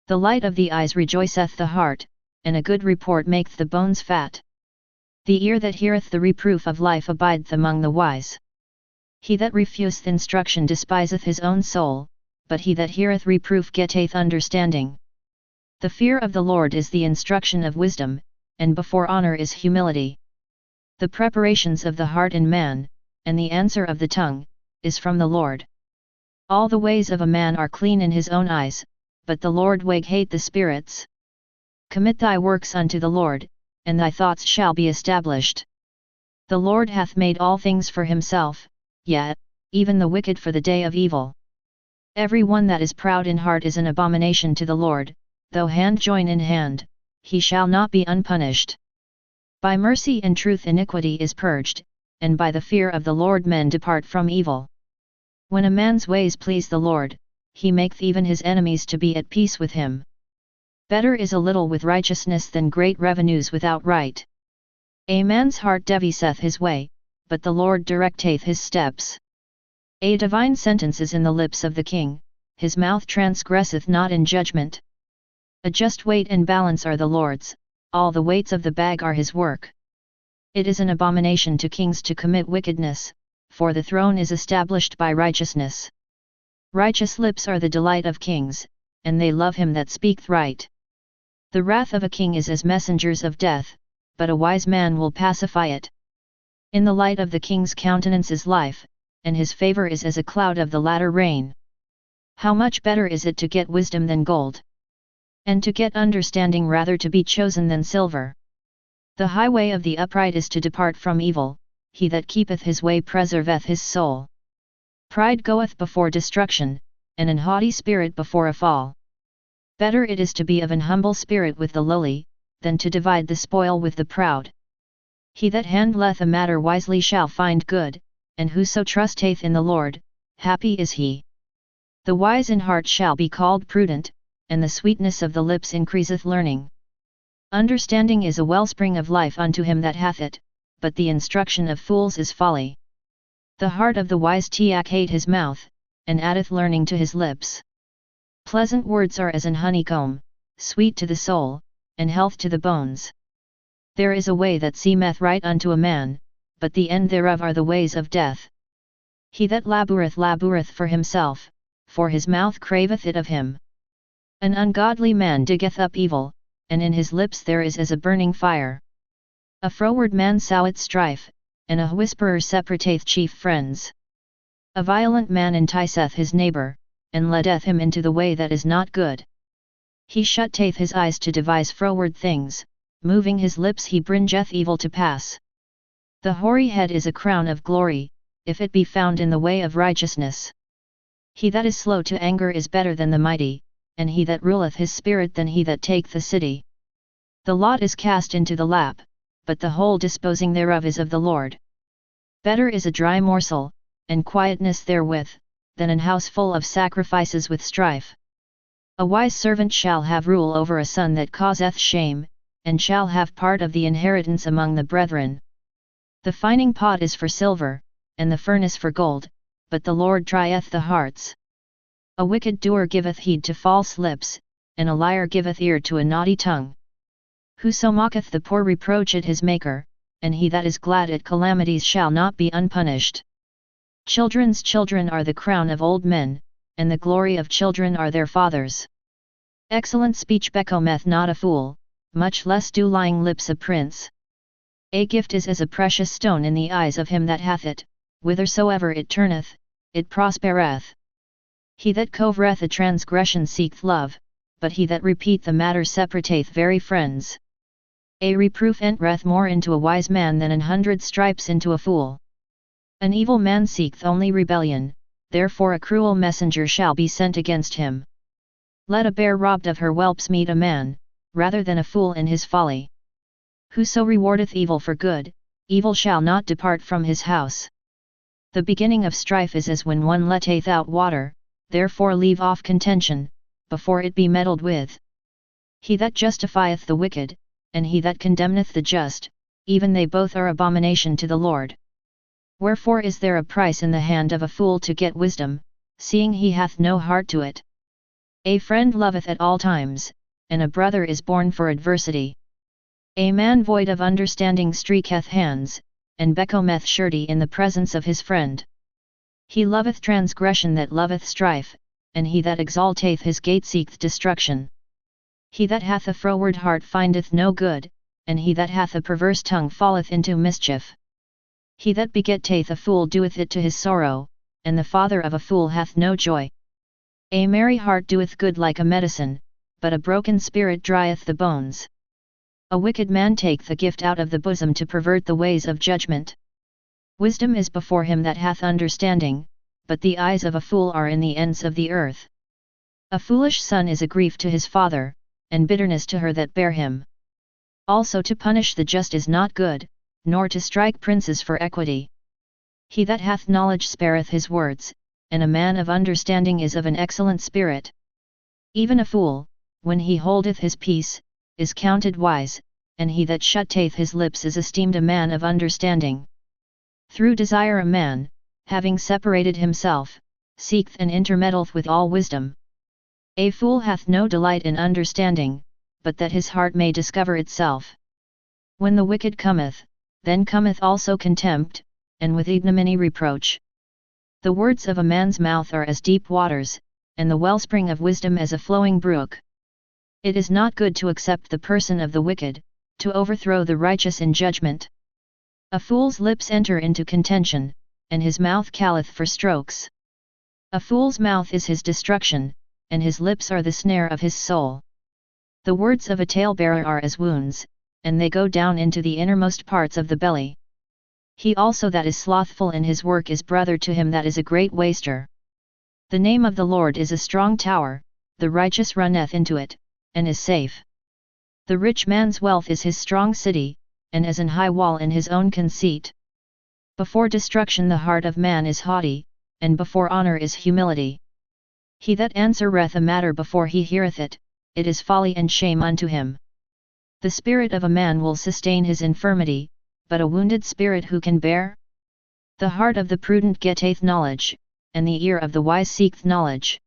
The light of the eyes rejoiceth the heart, and a good report maketh the bones fat. The ear that heareth the reproof of life abideth among the wise. He that refuseth instruction despiseth his own soul, but he that heareth reproof getteth understanding. The fear of the Lord is the instruction of wisdom, and before honor is humility. The preparations of the heart in man, and the answer of the tongue, is from the Lord. All the ways of a man are clean in his own eyes, but the Lord hate the spirits. Commit thy works unto the Lord, and thy thoughts shall be established. The Lord hath made all things for himself, yet, even the wicked for the day of evil. Every one that is proud in heart is an abomination to the Lord, though hand join in hand, he shall not be unpunished. By mercy and truth iniquity is purged, and by the fear of the Lord men depart from evil. When a man's ways please the Lord, he maketh even his enemies to be at peace with him. Better is a little with righteousness than great revenues without right. A man's heart deviseth his way, but the Lord directeth his steps. A divine sentence is in the lips of the king, his mouth transgresseth not in judgment. A just weight and balance are the Lord's, all the weights of the bag are his work. It is an abomination to kings to commit wickedness, for the throne is established by righteousness. Righteous lips are the delight of kings, and they love him that speaketh right. The wrath of a king is as messengers of death, but a wise man will pacify it. In the light of the king's countenance is life, and his favor is as a cloud of the latter rain. How much better is it to get wisdom than gold, and to get understanding rather to be chosen than silver. The highway of the upright is to depart from evil, he that keepeth his way preserveth his soul. Pride goeth before destruction, and an haughty spirit before a fall. Better it is to be of an humble spirit with the lowly, than to divide the spoil with the proud. He that handleth a matter wisely shall find good, and whoso trusteth in the Lord, happy is he. The wise in heart shall be called prudent, and the sweetness of the lips increaseth learning. Understanding is a wellspring of life unto him that hath it, but the instruction of fools is folly. The heart of the wise hate his mouth, and addeth learning to his lips. Pleasant words are as an honeycomb, sweet to the soul, and health to the bones. There is a way that seemeth right unto a man, but the end thereof are the ways of death. He that laboureth for himself, for his mouth craveth it of him. An ungodly man diggeth up evil, and in his lips there is as a burning fire. A froward man soweth strife, and a whisperer separateth chief friends. A violent man enticeth his neighbour, and leadeth him into the way that is not good. He shutteth his eyes to devise froward things, moving his lips he bringeth evil to pass. The hoary head is a crown of glory, if it be found in the way of righteousness. He that is slow to anger is better than the mighty, and he that ruleth his spirit than he that taketh the city. The lot is cast into the lap, but the whole disposing thereof is of the Lord. Better is a dry morsel, and quietness therewith, than an house full of sacrifices with strife. A wise servant shall have rule over a son that causeth shame, and shall have part of the inheritance among the brethren. The fining pot is for silver, and the furnace for gold, but the Lord trieth the hearts. A wicked doer giveth heed to false lips, and a liar giveth ear to a naughty tongue. Whoso mocketh the poor reproacheth his Maker, and he that is glad at calamities shall not be unpunished. Children's children are the crown of old men, and the glory of children are their fathers. Excellent speech becometh not a fool, much less do lying lips a prince. A gift is as a precious stone in the eyes of him that hath it, whithersoever it turneth, it prospereth. He that covereth a transgression seeketh love, but he that repeat the matter separateth very friends. A reproof entereth more into a wise man than 100 stripes into a fool. An evil man seeketh only rebellion, therefore a cruel messenger shall be sent against him. Let a bear robbed of her whelps meet a man, rather than a fool in his folly. Whoso rewardeth evil for good, evil shall not depart from his house. The beginning of strife is as when one letteth out water, therefore leave off contention, before it be meddled with. He that justifieth the wicked, and he that condemneth the just, even they both are abomination to the Lord. Wherefore is there a price in the hand of a fool to get wisdom, seeing he hath no heart to it? A friend loveth at all times, and a brother is born for adversity. A man void of understanding streaketh hands, and becometh surety in the presence of his friend. He loveth transgression that loveth strife, and he that exalteth his gate seeketh destruction. He that hath a froward heart findeth no good, and he that hath a perverse tongue falleth into mischief. He that begetteth a fool doeth it to his sorrow, and the father of a fool hath no joy. A merry heart doeth good like a medicine, but a broken spirit drieth the bones. A wicked man taketh a gift out of the bosom to pervert the ways of judgment. Wisdom is before him that hath understanding, but the eyes of a fool are in the ends of the earth. A foolish son is a grief to his father, and bitterness to her that bare him. Also to punish the just is not good, nor to strike princes for equity. He that hath knowledge spareth his words, and a man of understanding is of an excellent spirit. Even a fool, when he holdeth his peace, is counted wise, and he that shutteth his lips is esteemed a man of understanding. Through desire a man, having separated himself, seeketh and intermeddleth with all wisdom. A fool hath no delight in understanding, but that his heart may discover itself. When the wicked cometh, then cometh also contempt, and with ignominy reproach. The words of a man's mouth are as deep waters, and the wellspring of wisdom as a flowing brook. It is not good to accept the person of the wicked, to overthrow the righteous in judgment. A fool's lips enter into contention, and his mouth calleth for strokes. A fool's mouth is his destruction, and his lips are the snare of his soul. The words of a talebearer are as wounds, and they go down into the innermost parts of the belly. He also that is slothful in his work is brother to him that is a great waster. The name of the Lord is a strong tower, the righteous runneth into it, and is safe. The rich man's wealth is his strong city, and as an high wall in his own conceit. Before destruction the heart of man is haughty, and before honor is humility. He that answereth a matter before he heareth it, it is folly and shame unto him. The spirit of a man will sustain his infirmity, but a wounded spirit who can bear? The heart of the prudent getteth knowledge, and the ear of the wise seeketh knowledge.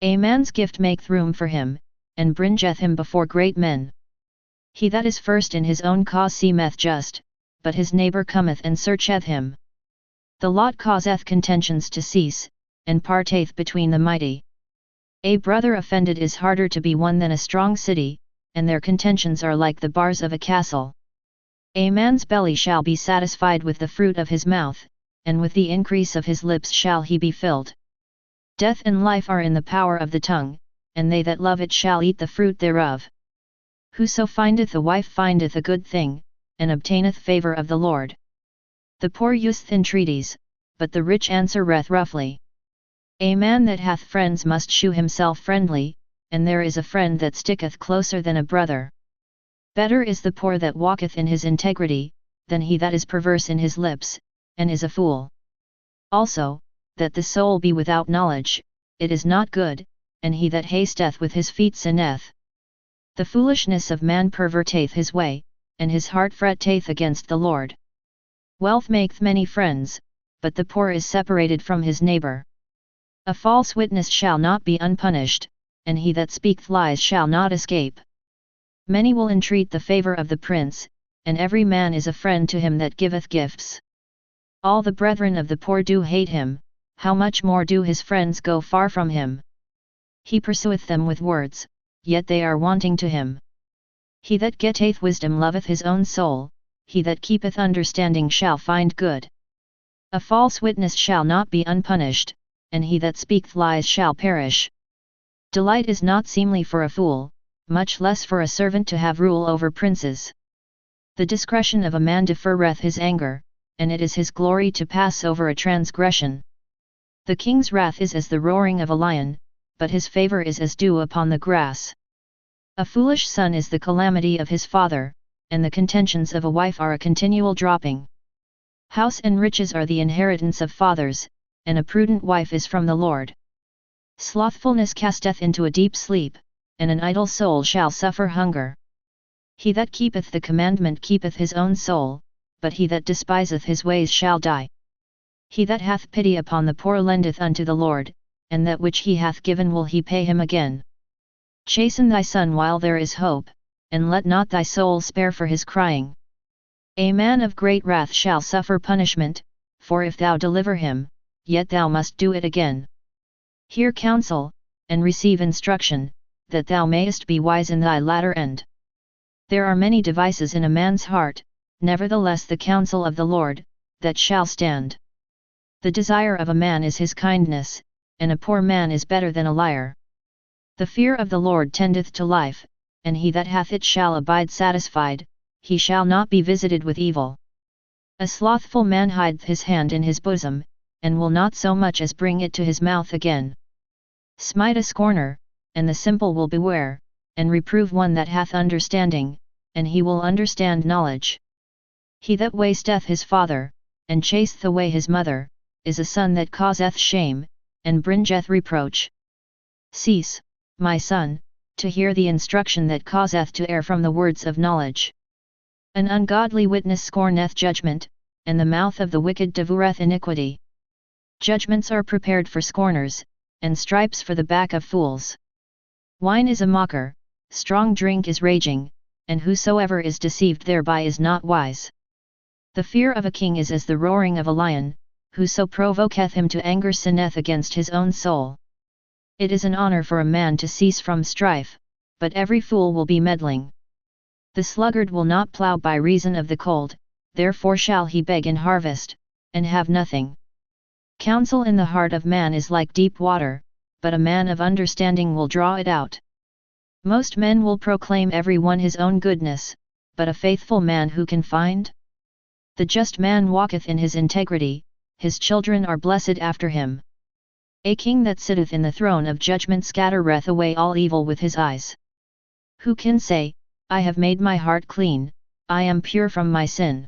A man's gift maketh room for him, and bringeth him before great men. He that is first in his own cause seemeth just, but his neighbor cometh and searcheth him. The lot causeth contentions to cease, and parteth between the mighty. A brother offended is harder to be won than a strong city, and their contentions are like the bars of a castle. A man's belly shall be satisfied with the fruit of his mouth, and with the increase of his lips shall he be filled. Death and life are in the power of the tongue, and they that love it shall eat the fruit thereof. Whoso findeth a wife findeth a good thing, and obtaineth favour of the Lord. The poor useth entreaties, but the rich answereth roughly. A man that hath friends must shew himself friendly, and there is a friend that sticketh closer than a brother. Better is the poor that walketh in his integrity, than he that is perverse in his lips, and is a fool. Also, that the soul be without knowledge, it is not good, and he that hasteth with his feet sinneth. The foolishness of man perverteth his way, and his heart fretteth against the Lord. Wealth maketh many friends, but the poor is separated from his neighbor. A false witness shall not be unpunished, and he that speaketh lies shall not escape. Many will entreat the favour of the prince, and every man is a friend to him that giveth gifts. All the brethren of the poor do hate him, how much more do his friends go far from him? He pursueth them with words, yet they are wanting to him. He that getteth wisdom loveth his own soul, he that keepeth understanding shall find good. A false witness shall not be unpunished, and he that speaketh lies shall perish. Delight is not seemly for a fool, much less for a servant to have rule over princes. The discretion of a man deferreth his anger, and it is his glory to pass over a transgression. The king's wrath is as the roaring of a lion, but his favor is as dew upon the grass. A foolish son is the calamity of his father, and the contentions of a wife are a continual dropping. House and riches are the inheritance of fathers, and a prudent wife is from the Lord. Slothfulness casteth into a deep sleep, and an idle soul shall suffer hunger. He that keepeth the commandment keepeth his own soul, but he that despiseth his ways shall die. He that hath pity upon the poor lendeth unto the Lord, and that which he hath given will he pay him again. Chasten thy son while there is hope, and let not thy soul spare for his crying. A man of great wrath shall suffer punishment, for if thou deliver him, yet thou must do it again. Hear counsel, and receive instruction, that thou mayest be wise in thy latter end. There are many devices in a man's heart, nevertheless the counsel of the Lord, that shall stand. The desire of a man is his kindness, and a poor man is better than a liar. The fear of the Lord tendeth to life, and he that hath it shall abide satisfied, he shall not be visited with evil. A slothful man hideth his hand in his bosom, and will not so much as bring it to his mouth again. Smite a scorner, and the simple will beware, and reprove one that hath understanding, and he will understand knowledge. He that wasteth his father, and chaseth away his mother, is a son that causeth shame, and bringeth reproach. Cease, my son, to hear the instruction that causeth to err from the words of knowledge. An ungodly witness scorneth judgment, and the mouth of the wicked devoureth iniquity. Judgments are prepared for scorners, and stripes for the back of fools. Wine is a mocker, strong drink is raging, and whosoever is deceived thereby is not wise. The fear of a king is as the roaring of a lion, whoso provoketh him to anger sinneth against his own soul. It is an honor for a man to cease from strife, but every fool will be meddling. The sluggard will not plough by reason of the cold, therefore shall he beg in harvest, and have nothing. Counsel in the heart of man is like deep water, but a man of understanding will draw it out. Most men will proclaim every one his own goodness, but a faithful man who can find? The just man walketh in his integrity, his children are blessed after him. A king that sitteth in the throne of judgment scattereth away all evil with his eyes. Who can say, I have made my heart clean, I am pure from my sin?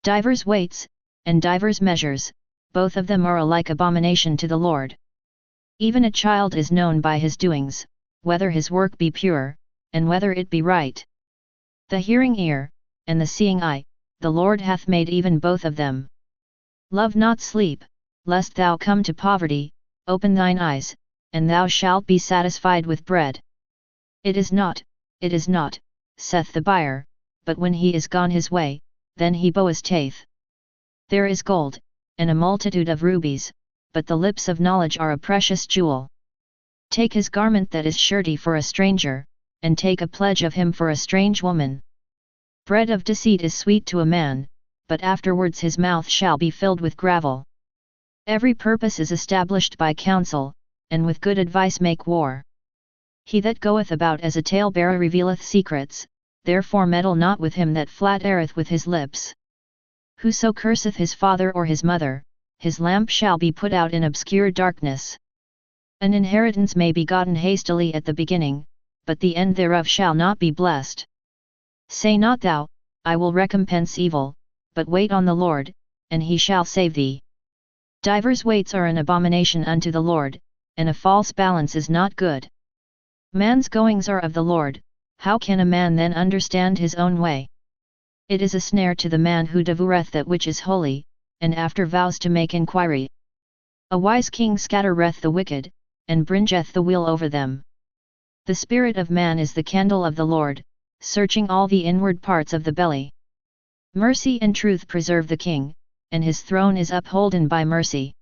Divers weights, and divers measures, both of them are alike abomination to the Lord. Even a child is known by his doings, whether his work be pure, and whether it be right. The hearing ear, and the seeing eye, the Lord hath made even both of them. Love not sleep, lest thou come to poverty, open thine eyes, and thou shalt be satisfied with bread. It is not, saith the buyer, but when he is gone his way, then he boasteth. There is gold, and a multitude of rubies, but the lips of knowledge are a precious jewel. Take his garment that is surety for a stranger, and take a pledge of him for a strange woman. Bread of deceit is sweet to a man, but afterwards his mouth shall be filled with gravel. Every purpose is established by counsel, and with good advice make war. He that goeth about as a talebearer revealeth secrets, therefore meddle not with him that flattereth with his lips. Whoso curseth his father or his mother, his lamp shall be put out in obscure darkness. An inheritance may be gotten hastily at the beginning, but the end thereof shall not be blessed. Say not thou, I will recompense evil, but wait on the Lord, and he shall save thee. Divers weights are an abomination unto the Lord, and a false balance is not good. Man's goings are of the Lord, how can a man then understand his own way? It is a snare to the man who devoureth that which is holy, and after vows to make inquiry. A wise king scattereth the wicked, and bringeth the wheel over them. The spirit of man is the candle of the Lord, searching all the inward parts of the belly. Mercy and truth preserve the king, and his throne is upholden by mercy.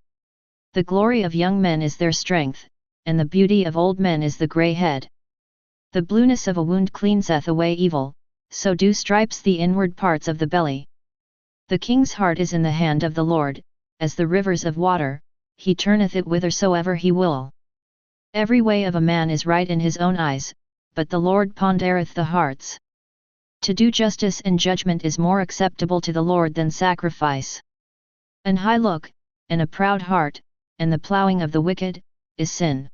The glory of young men is their strength, and the beauty of old men is the grey head. The blueness of a wound cleanseth away evil, so do stripes the inward parts of the belly. The king's heart is in the hand of the Lord, as the rivers of water, he turneth it whithersoever he will. Every way of a man is right in his own eyes, but the Lord pondereth the hearts. To do justice and judgment is more acceptable to the Lord than sacrifice. An high look, and a proud heart, and the plowing of the wicked, is sin.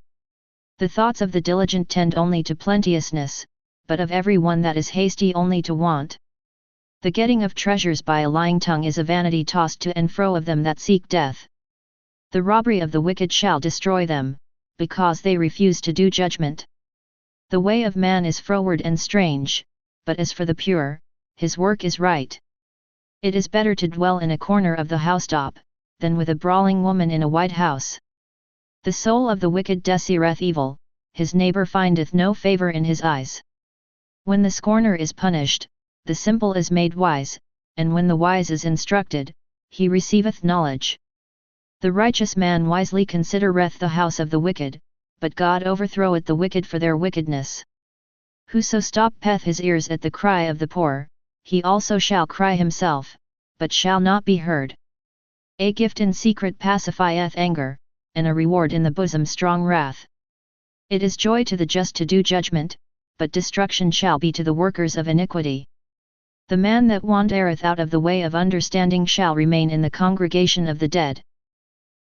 The thoughts of the diligent tend only to plenteousness, but of every one that is hasty only to want. The getting of treasures by a lying tongue is a vanity tossed to and fro of them that seek death. The robbery of the wicked shall destroy them, because they refuse to do judgment. The way of man is froward and strange, but as for the pure, his work is right. It is better to dwell in a corner of the housetop, than with a brawling woman in a white house. The soul of the wicked desireth evil, his neighbor findeth no favor in his eyes. When the scorner is punished, the simple is made wise, and when the wise is instructed, he receiveth knowledge. The righteous man wisely considereth the house of the wicked, but God overthroweth the wicked for their wickedness. Whoso stoppeth his ears at the cry of the poor, he also shall cry himself, but shall not be heard. A gift in secret pacifieth anger, and a reward in the bosom strong wrath. It is joy to the just to do judgment, but destruction shall be to the workers of iniquity. The man that wandereth out of the way of understanding shall remain in the congregation of the dead.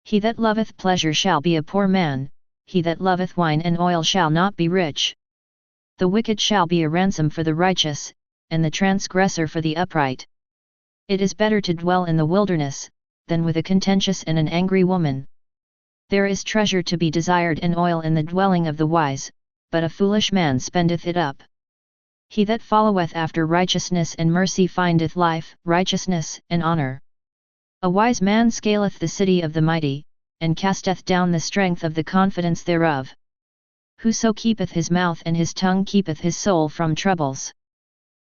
He that loveth pleasure shall be a poor man, he that loveth wine and oil shall not be rich. The wicked shall be a ransom for the righteous, and the transgressor for the upright. It is better to dwell in the wilderness, than with a contentious and an angry woman. There is treasure to be desired and oil in the dwelling of the wise, but a foolish man spendeth it up. He that followeth after righteousness and mercy findeth life, righteousness, and honor. A wise man scaleth the city of the mighty, and casteth down the strength of the confidence thereof. Whoso keepeth his mouth and his tongue keepeth his soul from troubles.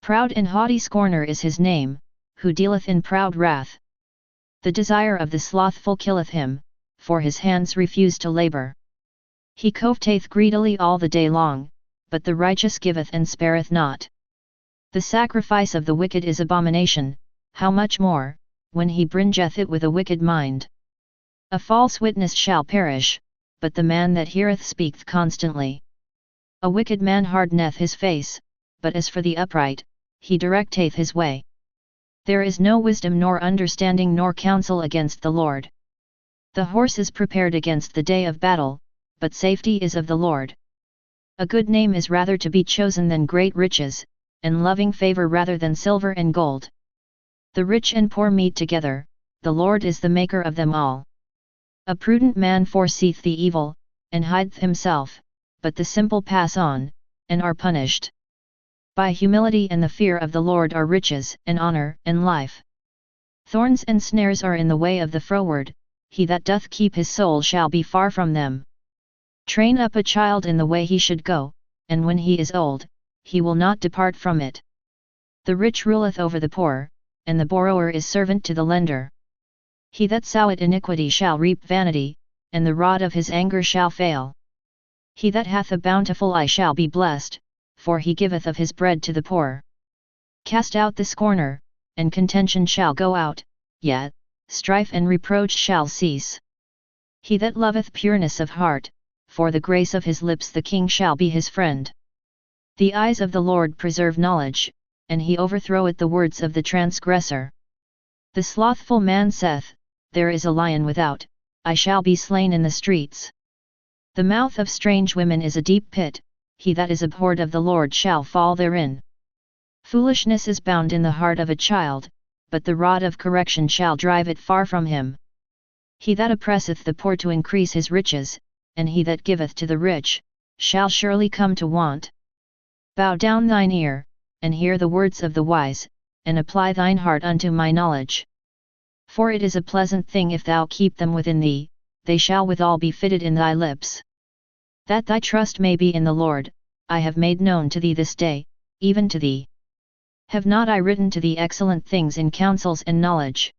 Proud and haughty scorner is his name, who dealeth in proud wrath. The desire of the slothful killeth him, for his hands refuse to labor. He coveteth greedily all the day long, but the righteous giveth and spareth not. The sacrifice of the wicked is abomination, how much more, when he bringeth it with a wicked mind. A false witness shall perish, but the man that heareth speaketh constantly. A wicked man hardeneth his face, but as for the upright, he directeth his way. There is no wisdom nor understanding nor counsel against the Lord. The horse is prepared against the day of battle, but safety is of the Lord. A good name is rather to be chosen than great riches, and loving favor rather than silver and gold. The rich and poor meet together, the Lord is the maker of them all. A prudent man foreseeth the evil, and hideth himself, but the simple pass on, and are punished. By humility and the fear of the Lord are riches, and honor, and life. Thorns and snares are in the way of the froward, he that doth keep his soul shall be far from them. Train up a child in the way he should go, and when he is old, he will not depart from it. The rich ruleth over the poor, and the borrower is servant to the lender. He that soweth iniquity shall reap vanity, and the rod of his anger shall fail. He that hath a bountiful eye shall be blessed, for he giveth of his bread to the poor. Cast out the scorner, and contention shall go out, yet strife and reproach shall cease. He that loveth pureness of heart, for the grace of his lips the king shall be his friend. The eyes of the Lord preserve knowledge, and he overthroweth the words of the transgressor. The slothful man saith, there is a lion without, I shall be slain in the streets. The mouth of strange women is a deep pit, he that is abhorred of the Lord shall fall therein. Foolishness is bound in the heart of a child, but the rod of correction shall drive it far from him. He that oppresseth the poor to increase his riches, and he that giveth to the rich, shall surely come to want. Bow down thine ear, and hear the words of the wise, and apply thine heart unto my knowledge. For it is a pleasant thing if thou keep them within thee, they shall withal be fitted in thy lips. That thy trust may be in the Lord, I have made known to thee this day, even to thee. Have not I written to thee excellent things in counsels and knowledge?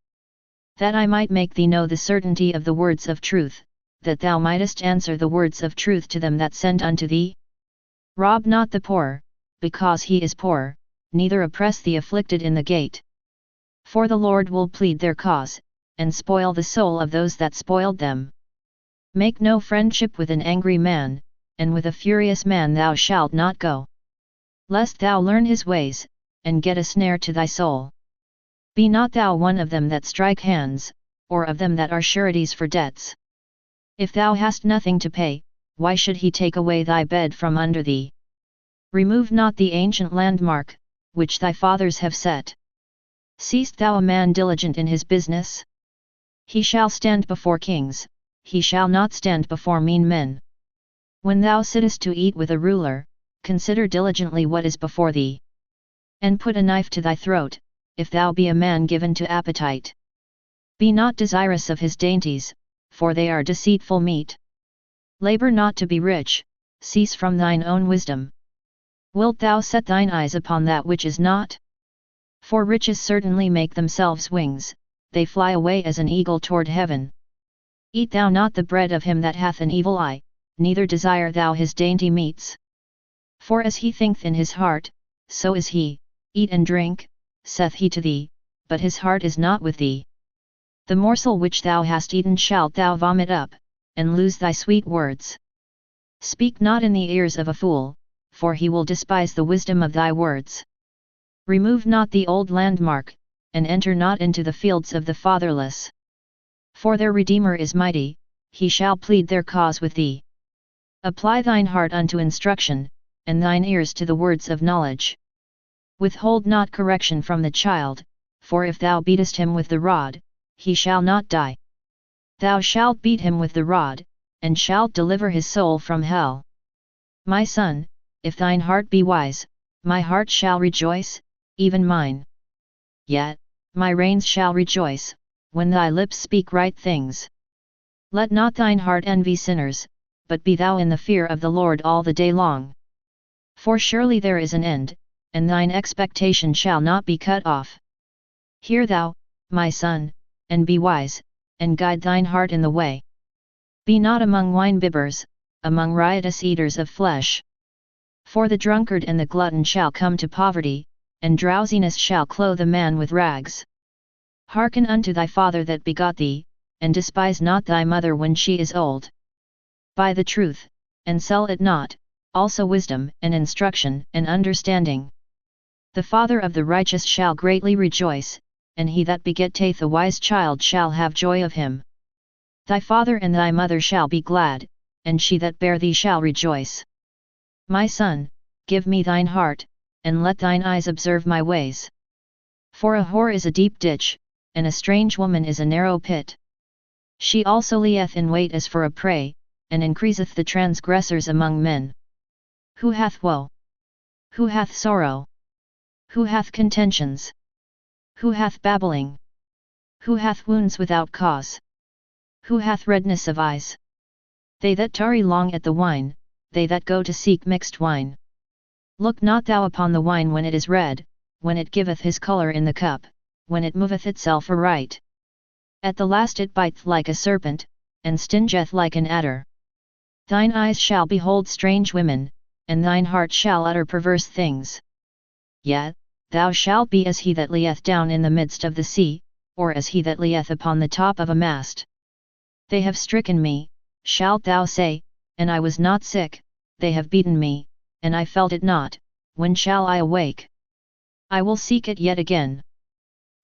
That I might make thee know the certainty of the words of truth, that thou mightest answer the words of truth to them that send unto thee? Rob not the poor, because he is poor, neither oppress the afflicted in the gate. For the Lord will plead their cause, and spoil the soul of those that spoiled them. Make no friendship with an angry man, and with a furious man thou shalt not go. Lest thou learn his ways, and get a snare to thy soul. Be not thou one of them that strike hands, or of them that are sureties for debts. If thou hast nothing to pay, why should he take away thy bed from under thee? Remove not the ancient landmark, which thy fathers have set. Seest thou a man diligent in his business? He shall stand before kings, he shall not stand before mean men. When thou sittest to eat with a ruler, consider diligently what is before thee. And put a knife to thy throat, if thou be a man given to appetite. Be not desirous of his dainties, for they are deceitful meat. Labor not to be rich, cease from thine own wisdom. Wilt thou set thine eyes upon that which is not? For riches certainly make themselves wings, they fly away as an eagle toward heaven. Eat thou not the bread of him that hath an evil eye, neither desire thou his dainty meats. For as he thinketh in his heart, so is he. Eat and drink, saith he to thee, but his heart is not with thee. The morsel which thou hast eaten shalt thou vomit up, and lose thy sweet words. Speak not in the ears of a fool, for he will despise the wisdom of thy words. Remove not the old landmark, and enter not into the fields of the fatherless. For their Redeemer is mighty, he shall plead their cause with thee. Apply thine heart unto instruction, and thine ears to the words of knowledge. Withhold not correction from the child, for if thou beatest him with the rod, he shall not die. Thou shalt beat him with the rod, and shalt deliver his soul from hell. My son, if thine heart be wise, my heart shall rejoice, even mine. Yet, my reins shall rejoice, when thy lips speak right things. Let not thine heart envy sinners, but be thou in the fear of the Lord all the day long. For surely there is an end, and thine expectation shall not be cut off. Hear thou, my son, and be wise, and guide thine heart in the way. Be not among wine-bibbers, among riotous eaters of flesh. For the drunkard and the glutton shall come to poverty, and drowsiness shall clothe a man with rags. Hearken unto thy father that begot thee, and despise not thy mother when she is old. Buy the truth, and sell it not, also wisdom and instruction and understanding. The father of the righteous shall greatly rejoice, and he that begetteth a wise child shall have joy of him. Thy father and thy mother shall be glad, and she that bare thee shall rejoice. My son, give me thine heart, and let thine eyes observe my ways. For a whore is a deep ditch, and a strange woman is a narrow pit. She also lieth in wait as for a prey, and increaseth the transgressors among men. Who hath woe? Who hath sorrow? Who hath contentions? Who hath babbling? Who hath wounds without cause? Who hath redness of eyes? They that tarry long at the wine, they that go to seek mixed wine. Look not thou upon the wine when it is red, when it giveth his colour in the cup, when it moveth itself aright. At the last it biteth like a serpent, and stingeth like an adder. Thine eyes shall behold strange women, and thine heart shall utter perverse things. Yet, thou shalt be as he that lieth down in the midst of the sea, or as he that lieth upon the top of a mast. They have stricken me, shalt thou say, and I was not sick, they have beaten me, and I felt it not, when shall I awake? I will seek it yet again.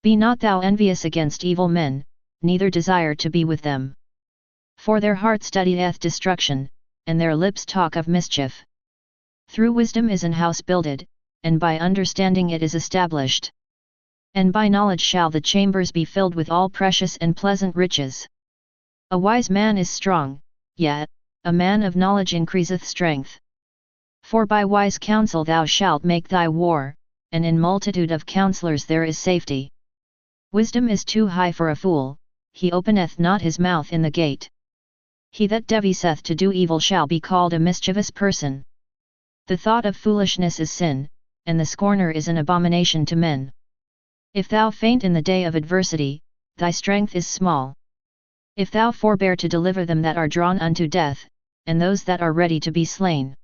Be not thou envious against evil men, neither desire to be with them. For their heart studieth destruction, and their lips talk of mischief. Through wisdom is an house builded, and by understanding it is established. And by knowledge shall the chambers be filled with all precious and pleasant riches. A wise man is strong, yet, a man of knowledge increaseth strength. For by wise counsel thou shalt make thy war, and in multitude of counsellors there is safety. Wisdom is too high for a fool, he openeth not his mouth in the gate. He that deviseth to do evil shall be called a mischievous person. The thought of foolishness is sin, and the scorner is an abomination to men. If thou faint in the day of adversity, thy strength is small. If thou forbear to deliver them that are drawn unto death, and those that are ready to be slain.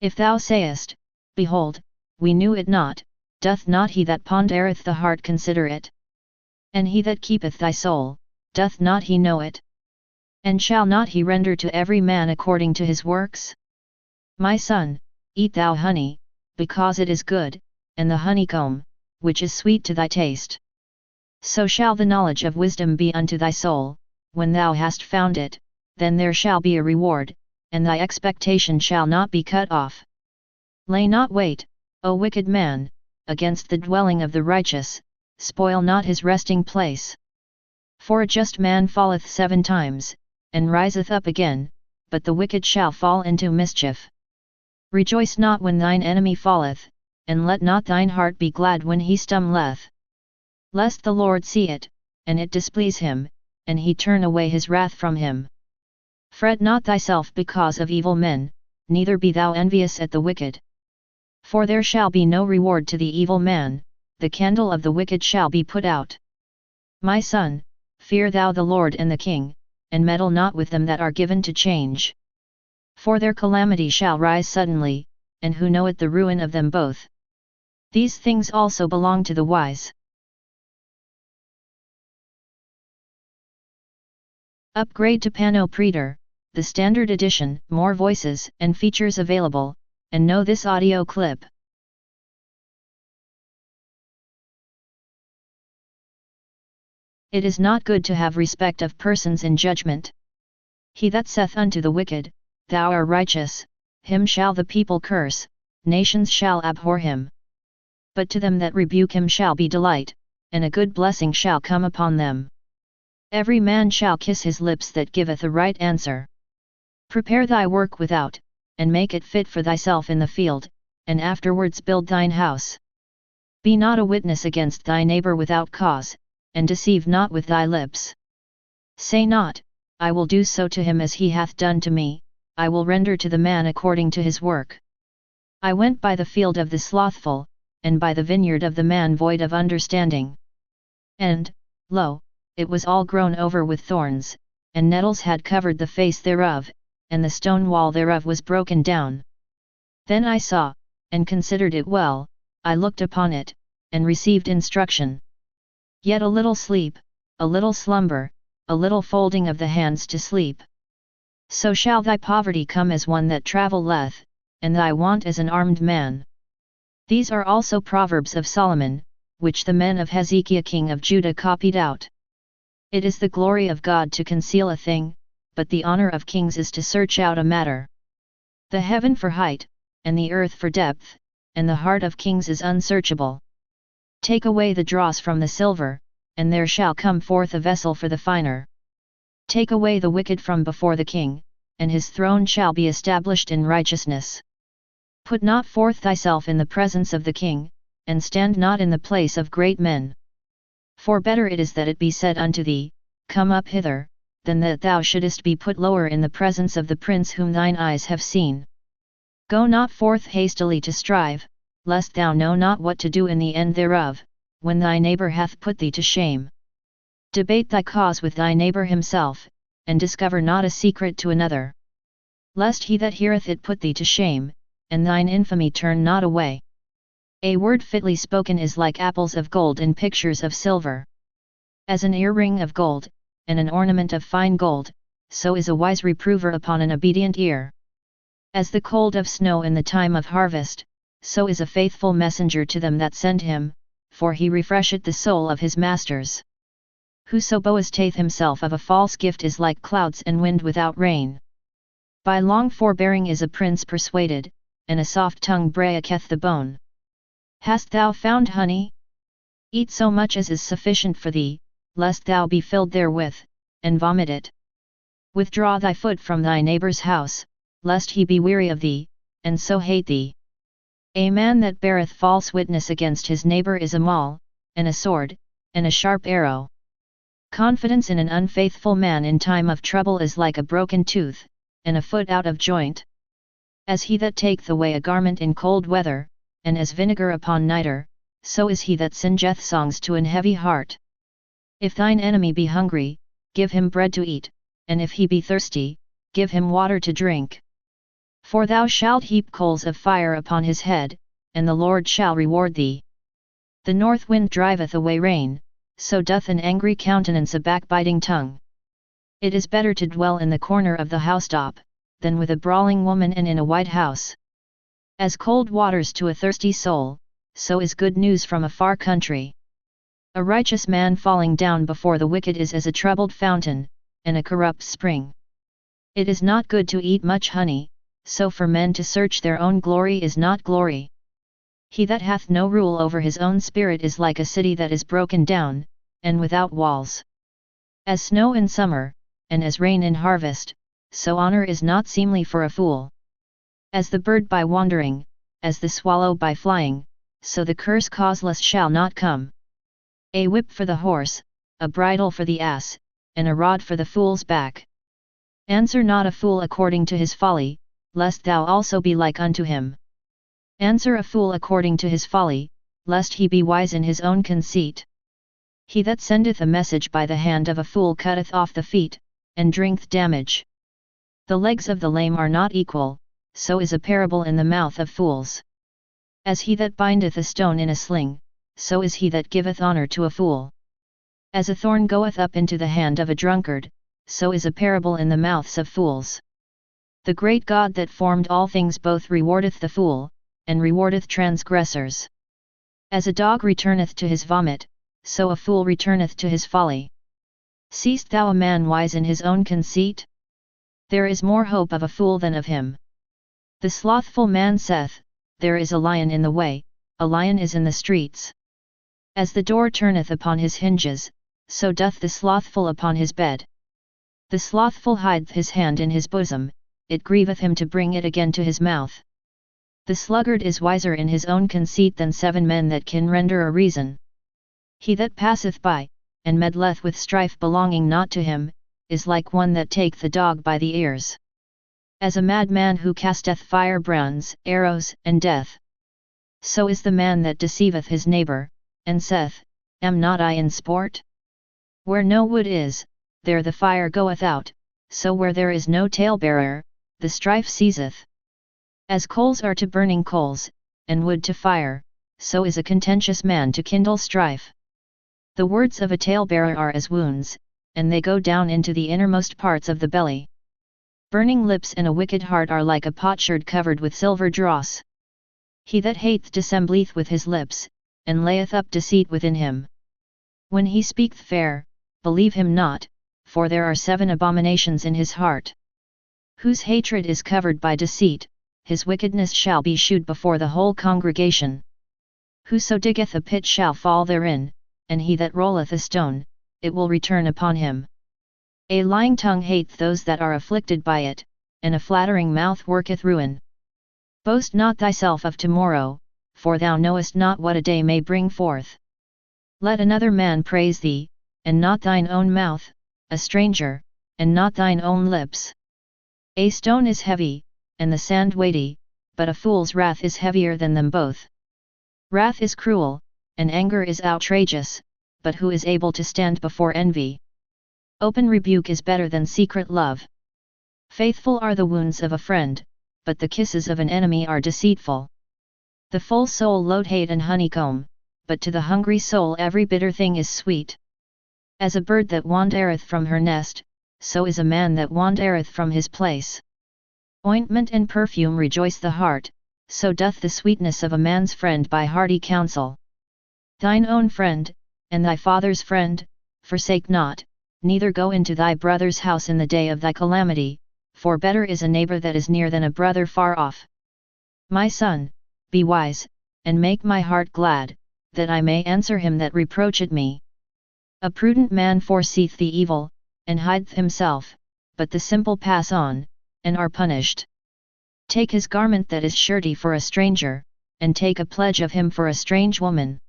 If thou sayest, Behold, we knew it not, doth not he that pondereth the heart consider it? And he that keepeth thy soul, doth not he know it? And shall not he render to every man according to his works? My son, eat thou honey, because it is good, and the honeycomb, which is sweet to thy taste. So shall the knowledge of wisdom be unto thy soul. When thou hast found it, then there shall be a reward, and thy expectation shall not be cut off. Lay not wait, O wicked man, against the dwelling of the righteous, spoil not his resting place. For a just man falleth 7 times, and riseth up again, but the wicked shall fall into mischief. Rejoice not when thine enemy falleth, and let not thine heart be glad when he stumbleth. Lest the Lord see it, and it displease him, and he turn away his wrath from him. Fret not thyself because of evil men, neither be thou envious at the wicked. For there shall be no reward to the evil man, the candle of the wicked shall be put out. My son, fear thou the Lord and the king, and meddle not with them that are given to change. For their calamity shall rise suddenly, and who knoweth the ruin of them both? These things also belong to the wise. Upgrade to Pano Preader, the standard edition, more voices and features available, and know this audio clip. It is not good to have respect of persons in judgment. He that saith unto the wicked, Thou art righteous, him shall the people curse, nations shall abhor him. But to them that rebuke him shall be delight, and a good blessing shall come upon them. Every man shall kiss his lips that giveth a right answer. Prepare thy work without, and make it fit for thyself in the field, and afterwards build thine house. Be not a witness against thy neighbor without cause, and deceive not with thy lips. Say not, I will do so to him as he hath done to me, I will render to the man according to his work. I went by the field of the slothful, and by the vineyard of the man void of understanding. And, lo, it was all grown over with thorns, and nettles had covered the face thereof, and the stone wall thereof was broken down. Then I saw, and considered it well, I looked upon it, and received instruction. Yet a little sleep, a little slumber, a little folding of the hands to sleep. So shall thy poverty come as one that travelleth, and thy want as an armed man. These are also Proverbs of Solomon, which the men of Hezekiah king of Judah copied out. It is the glory of God to conceal a thing, but the honor of kings is to search out a matter. The heaven for height, and the earth for depth, and the heart of kings is unsearchable. Take away the dross from the silver, and there shall come forth a vessel for the finer. Take away the wicked from before the king, and his throne shall be established in righteousness. Put not forth thyself in the presence of the king, and stand not in the place of great men. For better it is that it be said unto thee, Come up hither, than that thou shouldest be put lower in the presence of the prince whom thine eyes have seen. Go not forth hastily to strive, lest thou know not what to do in the end thereof, when thy neighbor hath put thee to shame. Debate thy cause with thy neighbor himself, and discover not a secret to another. Lest he that heareth it put thee to shame, and thine infamy turn not away. A word fitly spoken is like apples of gold in pictures of silver. As an earring of gold, and an ornament of fine gold, so is a wise reprover upon an obedient ear. As the cold of snow in the time of harvest, so is a faithful messenger to them that send him, for he refresheth the soul of his masters. Whoso boasteth himself of a false gift is like clouds and wind without rain. By long forbearing is a prince persuaded, and a soft tongue breaketh the bone. Hast thou found honey? Eat so much as is sufficient for thee, lest thou be filled therewith, and vomit it. Withdraw thy foot from thy neighbor's house, lest he be weary of thee, and so hate thee. A man that beareth false witness against his neighbor is a maul, and a sword, and a sharp arrow. Confidence in an unfaithful man in time of trouble is like a broken tooth, and a foot out of joint. As he that taketh away a garment in cold weather, and as vinegar upon nitre, so is he that singeth songs to an heavy heart. If thine enemy be hungry, give him bread to eat, and if he be thirsty, give him water to drink. For thou shalt heap coals of fire upon his head, and the Lord shall reward thee. The north wind driveth away rain, so doth an angry countenance a backbiting tongue. It is better to dwell in the corner of the housetop, than with a brawling woman and in a white house. As cold waters to a thirsty soul, so is good news from a far country. A righteous man falling down before the wicked is as a troubled fountain, and a corrupt spring. It is not good to eat much honey, so for men to search their own glory is not glory. He that hath no rule over his own spirit is like a city that is broken down, and without walls. As snow in summer, and as rain in harvest, so honor is not seemly for a fool. As the bird by wandering, as the swallow by flying, so the curse causeless shall not come. A whip for the horse, a bridle for the ass, and a rod for the fool's back. Answer not a fool according to his folly, lest thou also be like unto him. Answer a fool according to his folly, lest he be wise in his own conceit. He that sendeth a message by the hand of a fool cutteth off the feet, and drinketh damage. The legs of the lame are not equal, so is a parable in the mouth of fools. As he that bindeth a stone in a sling, so is he that giveth honor to a fool. As a thorn goeth up into the hand of a drunkard, so is a parable in the mouths of fools. The great God that formed all things both rewardeth the fool, and rewardeth transgressors. As a dog returneth to his vomit, so a fool returneth to his folly. Seest thou a man wise in his own conceit? There is more hope of a fool than of him. The slothful man saith, there is a lion in the way, a lion is in the streets. As the door turneth upon his hinges, so doth the slothful upon his bed. The slothful hideth his hand in his bosom, it grieveth him to bring it again to his mouth. The sluggard is wiser in his own conceit than 7 men that can render a reason. He that passeth by, and meddleth with strife belonging not to him, is like one that taketh the dog by the ears. As a madman who casteth firebrands, arrows, and death. So is the man that deceiveth his neighbor, and saith, am not I in sport? Where no wood is, there the fire goeth out, so where there is no talebearer, the strife ceaseth. As coals are to burning coals, and wood to fire, so is a contentious man to kindle strife. The words of a talebearer are as wounds, and they go down into the innermost parts of the belly. Burning lips and a wicked heart are like a potsherd covered with silver dross. He that hateth dissembleth with his lips, and layeth up deceit within him. When he speaketh fair, believe him not, for there are 7 abominations in his heart. Whose hatred is covered by deceit, his wickedness shall be shewed before the whole congregation. Whoso diggeth a pit shall fall therein, and he that rolleth a stone, it will return upon him. A lying tongue hateth those that are afflicted by it, and a flattering mouth worketh ruin. Boast not thyself of tomorrow, for thou knowest not what a day may bring forth. Let another man praise thee, and not thine own mouth, a stranger, and not thine own lips. A stone is heavy, and the sand weighty, but a fool's wrath is heavier than them both. Wrath is cruel, and anger is outrageous, but who is able to stand before envy? Open rebuke is better than secret love. Faithful are the wounds of a friend, but the kisses of an enemy are deceitful. The full soul load hate and honeycomb, but to the hungry soul every bitter thing is sweet. As a bird that wandereth from her nest, so is a man that wandereth from his place. Ointment and perfume rejoice the heart, so doth the sweetness of a man's friend by hearty counsel. Thine own friend, and thy father's friend, forsake not, neither go into thy brother's house in the day of thy calamity, for better is a neighbor that is near than a brother far off. My son, be wise, and make my heart glad, that I may answer him that reproacheth me. A prudent man foreseeth the evil, and hideth himself, but the simple pass on, and are punished. Take his garment that is surety for a stranger, and take a pledge of him for a strange woman.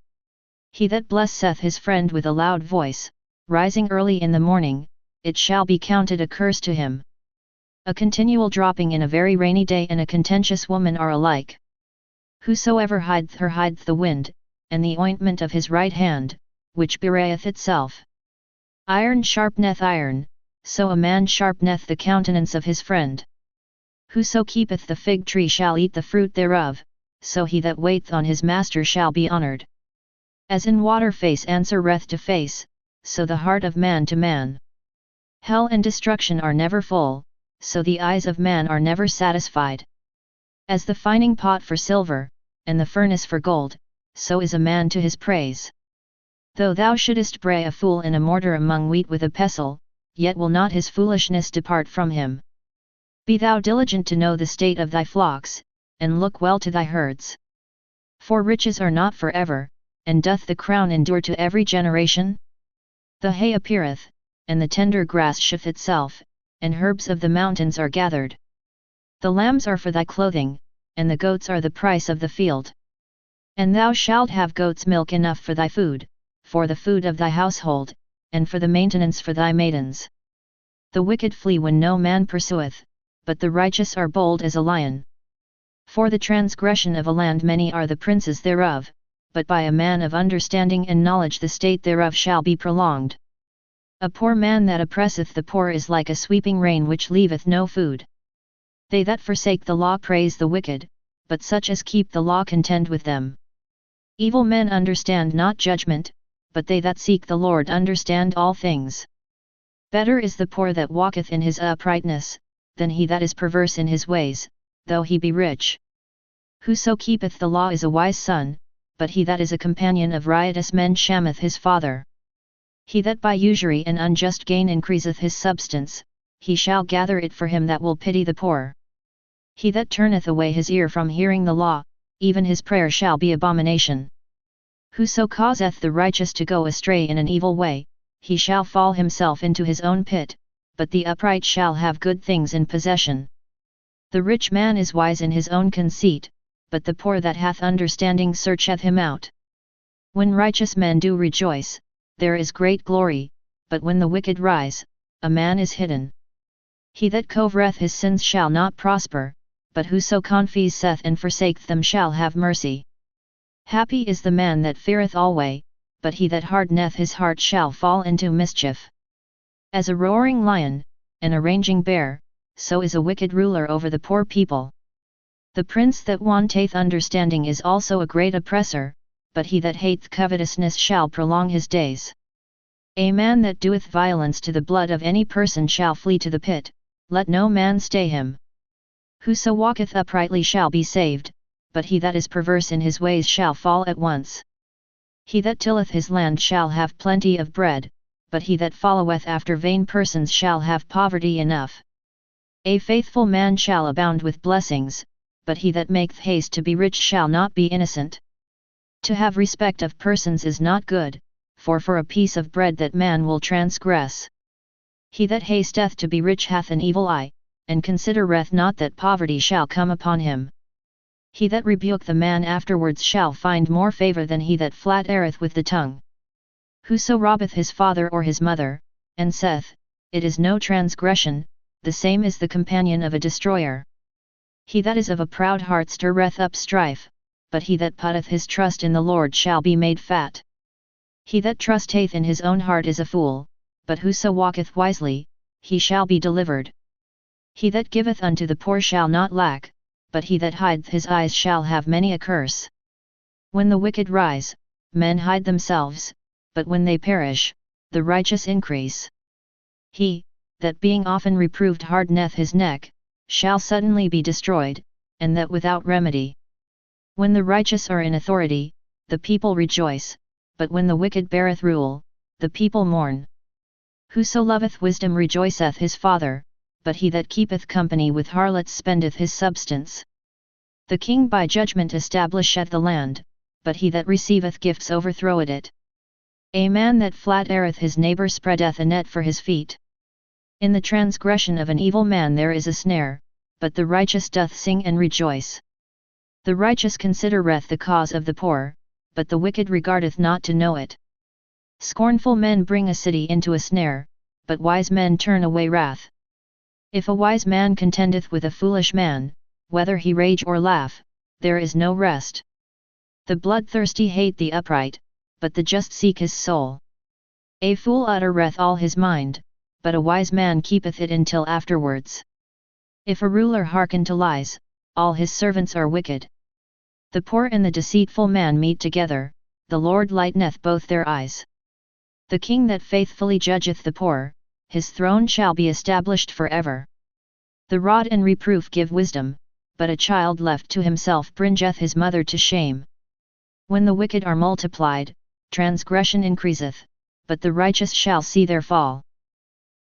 He that blesseth his friend with a loud voice, rising early in the morning, it shall be counted a curse to him. A continual dropping in a very rainy day and a contentious woman are alike. Whosoever hideth her hideth the wind, and the ointment of his right hand, which bewrayeth itself. Iron sharpeneth iron, so a man sharpeneth the countenance of his friend. Whoso keepeth the fig tree shall eat the fruit thereof, so he that waiteth on his master shall be honoured. As in water face answereth to face, so the heart of man to man. Hell and destruction are never full, so the eyes of man are never satisfied. As the fining pot for silver, and the furnace for gold, so is a man to his praise. Though thou shouldest bray a fool in a mortar among wheat with a pestle, yet will not his foolishness depart from him. Be thou diligent to know the state of thy flocks, and look well to thy herds. For riches are not for ever, and doth the crown endure to every generation? The hay appeareth, and the tender grass showeth itself, and herbs of the mountains are gathered. The lambs are for thy clothing, and the goats are the price of the field. And thou shalt have goats' milk enough for thy food, for the food of thy household, and for the maintenance for thy maidens. The wicked flee when no man pursueth, but the righteous are bold as a lion. For the transgression of a land many are the princes thereof, but by a man of understanding and knowledge the state thereof shall be prolonged. A poor man that oppresseth the poor is like a sweeping rain which leaveth no food. They that forsake the law praise the wicked, but such as keep the law contend with them. Evil men understand not judgment, but they that seek the Lord understand all things. Better is the poor that walketh in his uprightness, than he that is perverse in his ways, though he be rich. Whoso keepeth the law is a wise son, but he that is a companion of riotous men shameth his father. He that by usury and unjust gain increaseth his substance, he shall gather it for him that will pity the poor. He that turneth away his ear from hearing the law, even his prayer shall be abomination. Whoso causeth the righteous to go astray in an evil way, he shall fall himself into his own pit, but the upright shall have good things in possession. The rich man is wise in his own conceit, but the poor that hath understanding searcheth him out. When righteous men do rejoice, there is great glory, but when the wicked rise, a man is hidden. He that covereth his sins shall not prosper, but whoso confesseth and forsaketh them shall have mercy. Happy is the man that feareth alway, but he that hardeneth his heart shall fall into mischief. As a roaring lion, and a raging bear, so is a wicked ruler over the poor people. The prince that wanteth understanding is also a great oppressor, but he that hateth covetousness shall prolong his days. A man that doeth violence to the blood of any person shall flee to the pit, let no man stay him. Whoso walketh uprightly shall be saved, but he that is perverse in his ways shall fall at once. He that tilleth his land shall have plenty of bread, but he that followeth after vain persons shall have poverty enough. A faithful man shall abound with blessings, but he that maketh haste to be rich shall not be innocent. To have respect of persons is not good, for a piece of bread that man will transgress. He that hasteth to be rich hath an evil eye, and considereth not that poverty shall come upon him. He that rebuketh the man afterwards shall find more favour than he that flattereth with the tongue. Whoso robbeth his father or his mother, and saith, it is no transgression, the same is the companion of a destroyer. He that is of a proud heart stirreth up strife, but he that putteth his trust in the Lord shall be made fat. He that trusteth in his own heart is a fool, but whoso walketh wisely, he shall be delivered. He that giveth unto the poor shall not lack, but he that hideth his eyes shall have many a curse. When the wicked rise, men hide themselves, but when they perish, the righteous increase. He, that being often reproved hardeneth his neck, shall suddenly be destroyed, and that without remedy. When the righteous are in authority, the people rejoice, but when the wicked beareth rule, the people mourn. Whoso loveth wisdom rejoiceth his father, but he that keepeth company with harlots spendeth his substance. The king by judgment establisheth the land, but he that receiveth gifts overthroweth it. A man that flattereth his neighbour spreadeth a net for his feet. In the transgression of an evil man there is a snare, but the righteous doth sing and rejoice. The righteous considereth the cause of the poor, but the wicked regardeth not to know it. Scornful men bring a city into a snare, but wise men turn away wrath. If a wise man contendeth with a foolish man, whether he rage or laugh, there is no rest. The bloodthirsty hate the upright, but the just seek his soul. A fool uttereth all his mind, but a wise man keepeth it until afterwards. If a ruler hearken to lies, all his servants are wicked. The poor and the deceitful man meet together, the Lord lighteneth both their eyes. The king that faithfully judgeth the poor, his throne shall be established forever. The rod and reproof give wisdom, but a child left to himself bringeth his mother to shame. When the wicked are multiplied, transgression increaseth, but the righteous shall see their fall.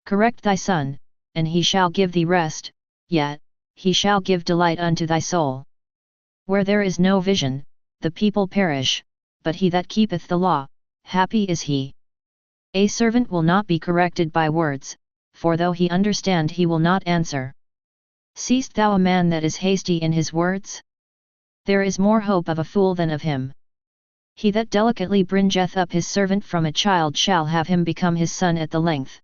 Correct thy son, and he shall give thee rest, yet, he shall give delight unto thy soul. Where there is no vision, the people perish, but he that keepeth the law, happy is he. A servant will not be corrected by words, for though he understand he will not answer. Seest thou a man that is hasty in his words? There is more hope of a fool than of him. He that delicately bringeth up his servant from a child shall have him become his son at the length.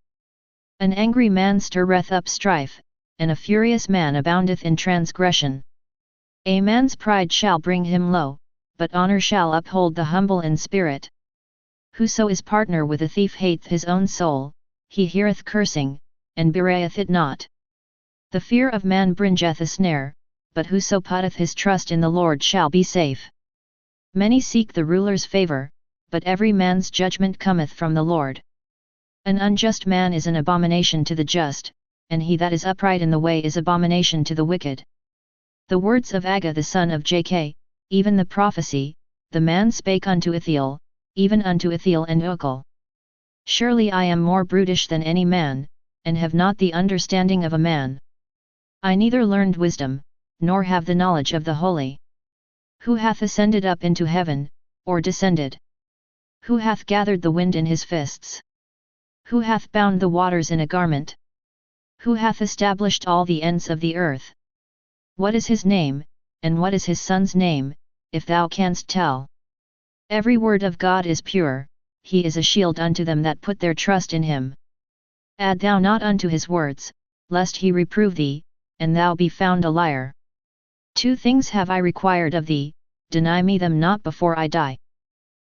An angry man stirreth up strife, and a furious man aboundeth in transgression. A man's pride shall bring him low, but honor shall uphold the humble in spirit. Whoso is partner with a thief hateth his own soul, he heareth cursing, and bewrayeth it not. The fear of man bringeth a snare, but whoso putteth his trust in the Lord shall be safe. Many seek the ruler's favor, but every man's judgment cometh from the Lord. An unjust man is an abomination to the just, and he that is upright in the way is abomination to the wicked. The words of Agga the son of Jakeh, even the prophecy, the man spake unto Ithiel, even unto Ithiel and Ukal. Surely I am more brutish than any man, and have not the understanding of a man. I neither learned wisdom, nor have the knowledge of the holy. Who hath ascended up into heaven, or descended? Who hath gathered the wind in his fists? Who hath bound the waters in a garment? Who hath established all the ends of the earth? What is his name, and what is his son's name, if thou canst tell? Every word of God is pure, he is a shield unto them that put their trust in him. Add thou not unto his words, lest he reprove thee, and thou be found a liar. 2 things have I required of thee, deny me them not before I die.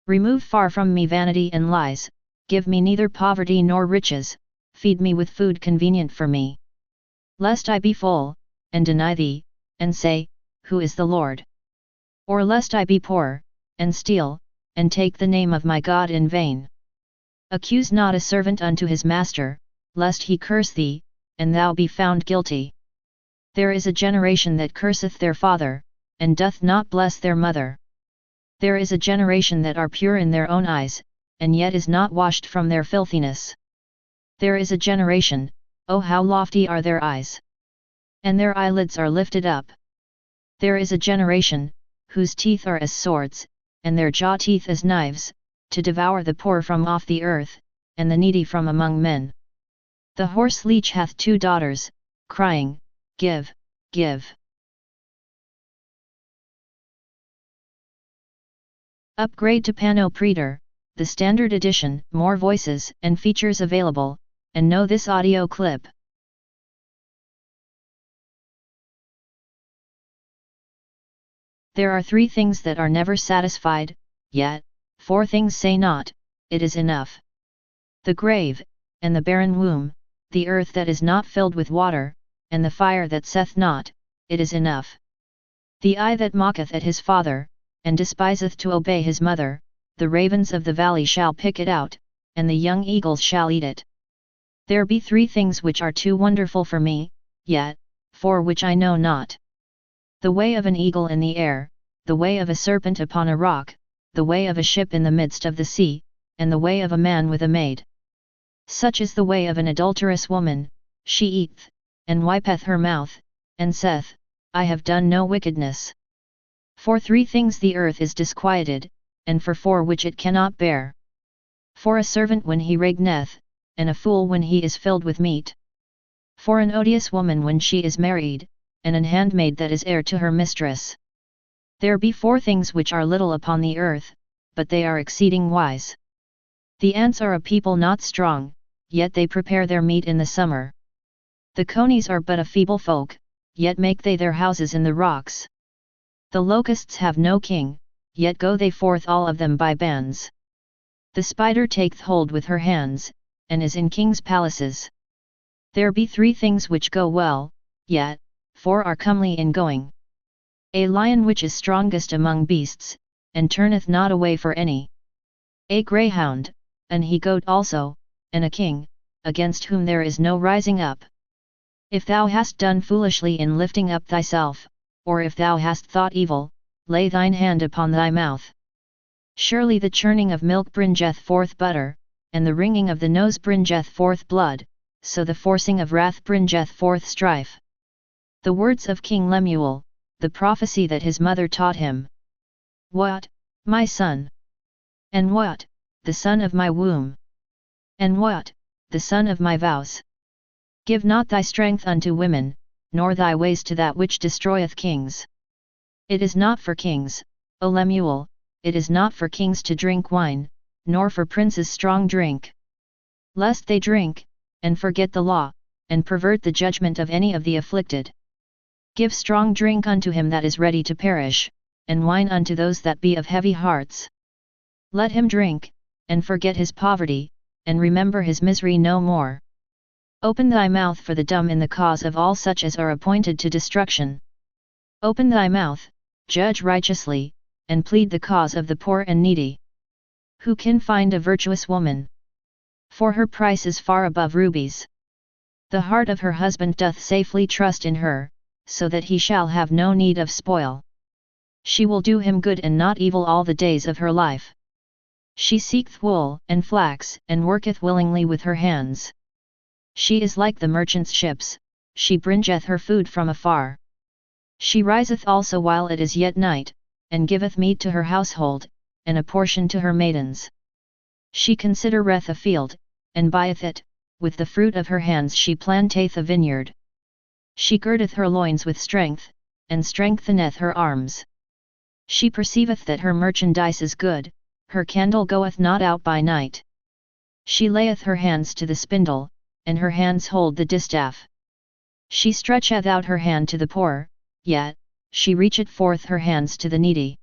Remove far from me vanity and lies, give me neither poverty nor riches, feed me with food convenient for me. Lest I be full, and deny thee, and say, Who is the Lord? Or lest I be poor, and steal, and take the name of my God in vain. Accuse not a servant unto his master, lest he curse thee, and thou be found guilty. There is a generation that curseth their father, and doth not bless their mother. There is a generation that are pure in their own eyes, and yet is not washed from their filthiness. There is a generation, oh how lofty are their eyes! And their eyelids are lifted up. There is a generation, whose teeth are as swords, and their jaw teeth as knives, to devour the poor from off the earth, and the needy from among men. The horse leech hath 2 daughters, crying, Give, give. Upgrade to Pano Preader, the standard edition, more voices and features available, and know this audio clip. There are 3 things that are never satisfied, yet 4 things say not, it is enough. The grave, and the barren womb, the earth that is not filled with water, and the fire that saith not, it is enough. The eye that mocketh at his father, and despiseth to obey his mother, the ravens of the valley shall pick it out, and the young eagles shall eat it. There be 3 things which are too wonderful for me, yet 4 which I know not. The way of an eagle in the air, the way of a serpent upon a rock, the way of a ship in the midst of the sea, and the way of a man with a maid. Such is the way of an adulterous woman, she eateth, and wipeth her mouth, and saith, I have done no wickedness. For 3 things the earth is disquieted, and for 4 which it cannot bear. For a servant when he reigneth, and a fool when he is filled with meat. For an odious woman when she is married, and an handmaid that is heir to her mistress. There be 4 things which are little upon the earth, but they are exceeding wise. The ants are a people not strong, yet they prepare their meat in the summer. The conies are but a feeble folk, yet make they their houses in the rocks. The locusts have no king, yet go they forth all of them by bands. The spider taketh hold with her hands, and is in kings' palaces. There be 3 things which go well, yet 4 are comely in going. A lion which is strongest among beasts, and turneth not away for any. A greyhound, an he-goat also, and a king, against whom there is no rising up. If thou hast done foolishly in lifting up thyself, or if thou hast thought evil, lay thine hand upon thy mouth. Surely the churning of milk bringeth forth butter, and the wringing of the nose bringeth forth blood, so the forcing of wrath bringeth forth strife. The words of King Lemuel, the prophecy that his mother taught him. What, my son? And what, the son of my womb? And what, the son of my vows? Give not thy strength unto women, nor thy ways to that which destroyeth kings. It is not for kings, O Lemuel, it is not for kings to drink wine, nor for princes strong drink. Lest they drink, and forget the law, and pervert the judgment of any of the afflicted. Give strong drink unto him that is ready to perish, and wine unto those that be of heavy hearts. Let him drink, and forget his poverty, and remember his misery no more. Open thy mouth for the dumb in the cause of all such as are appointed to destruction. Open thy mouth, judge righteously, and plead the cause of the poor and needy. Who can find a virtuous woman? For her price is far above rubies. The heart of her husband doth safely trust in her, so that he shall have no need of spoil. She will do him good and not evil all the days of her life. She seeketh wool and flax, and worketh willingly with her hands. She is like the merchant's ships, she bringeth her food from afar. She riseth also while it is yet night, and giveth meat to her household, and a portion to her maidens. She considereth a field, and buyeth it, with the fruit of her hands she planteth a vineyard. She girdeth her loins with strength, and strengtheneth her arms. She perceiveth that her merchandise is good, her candle goeth not out by night. She layeth her hands to the spindle, and her hands hold the distaff. She stretcheth out her hand to the poor, yet, she reacheth forth her hands to the needy.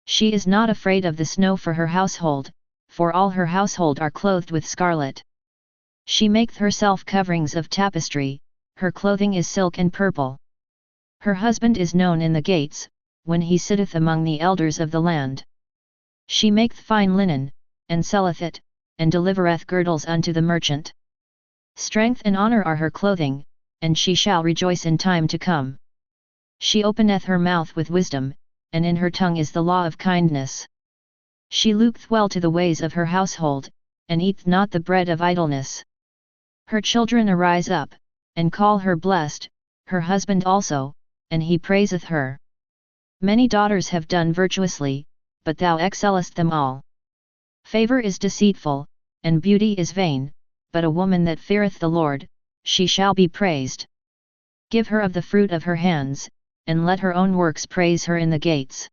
She is not afraid of the snow for her household, for all her household are clothed with scarlet. She maketh herself coverings of tapestry, her clothing is silk and purple. Her husband is known in the gates, when he sitteth among the elders of the land. She maketh fine linen, and selleth it, and delivereth girdles unto the merchant. Strength and honor are her clothing, and she shall rejoice in time to come. She openeth her mouth with wisdom, and in her tongue is the law of kindness. She looketh well to the ways of her household, and eateth not the bread of idleness. Her children arise up, and call her blessed, her husband also, and he praiseth her. Many daughters have done virtuously, but thou excellest them all. Favor is deceitful, and beauty is vain, but a woman that feareth the Lord, she shall be praised. Give her of the fruit of her hands, and let her own works praise her in the gates.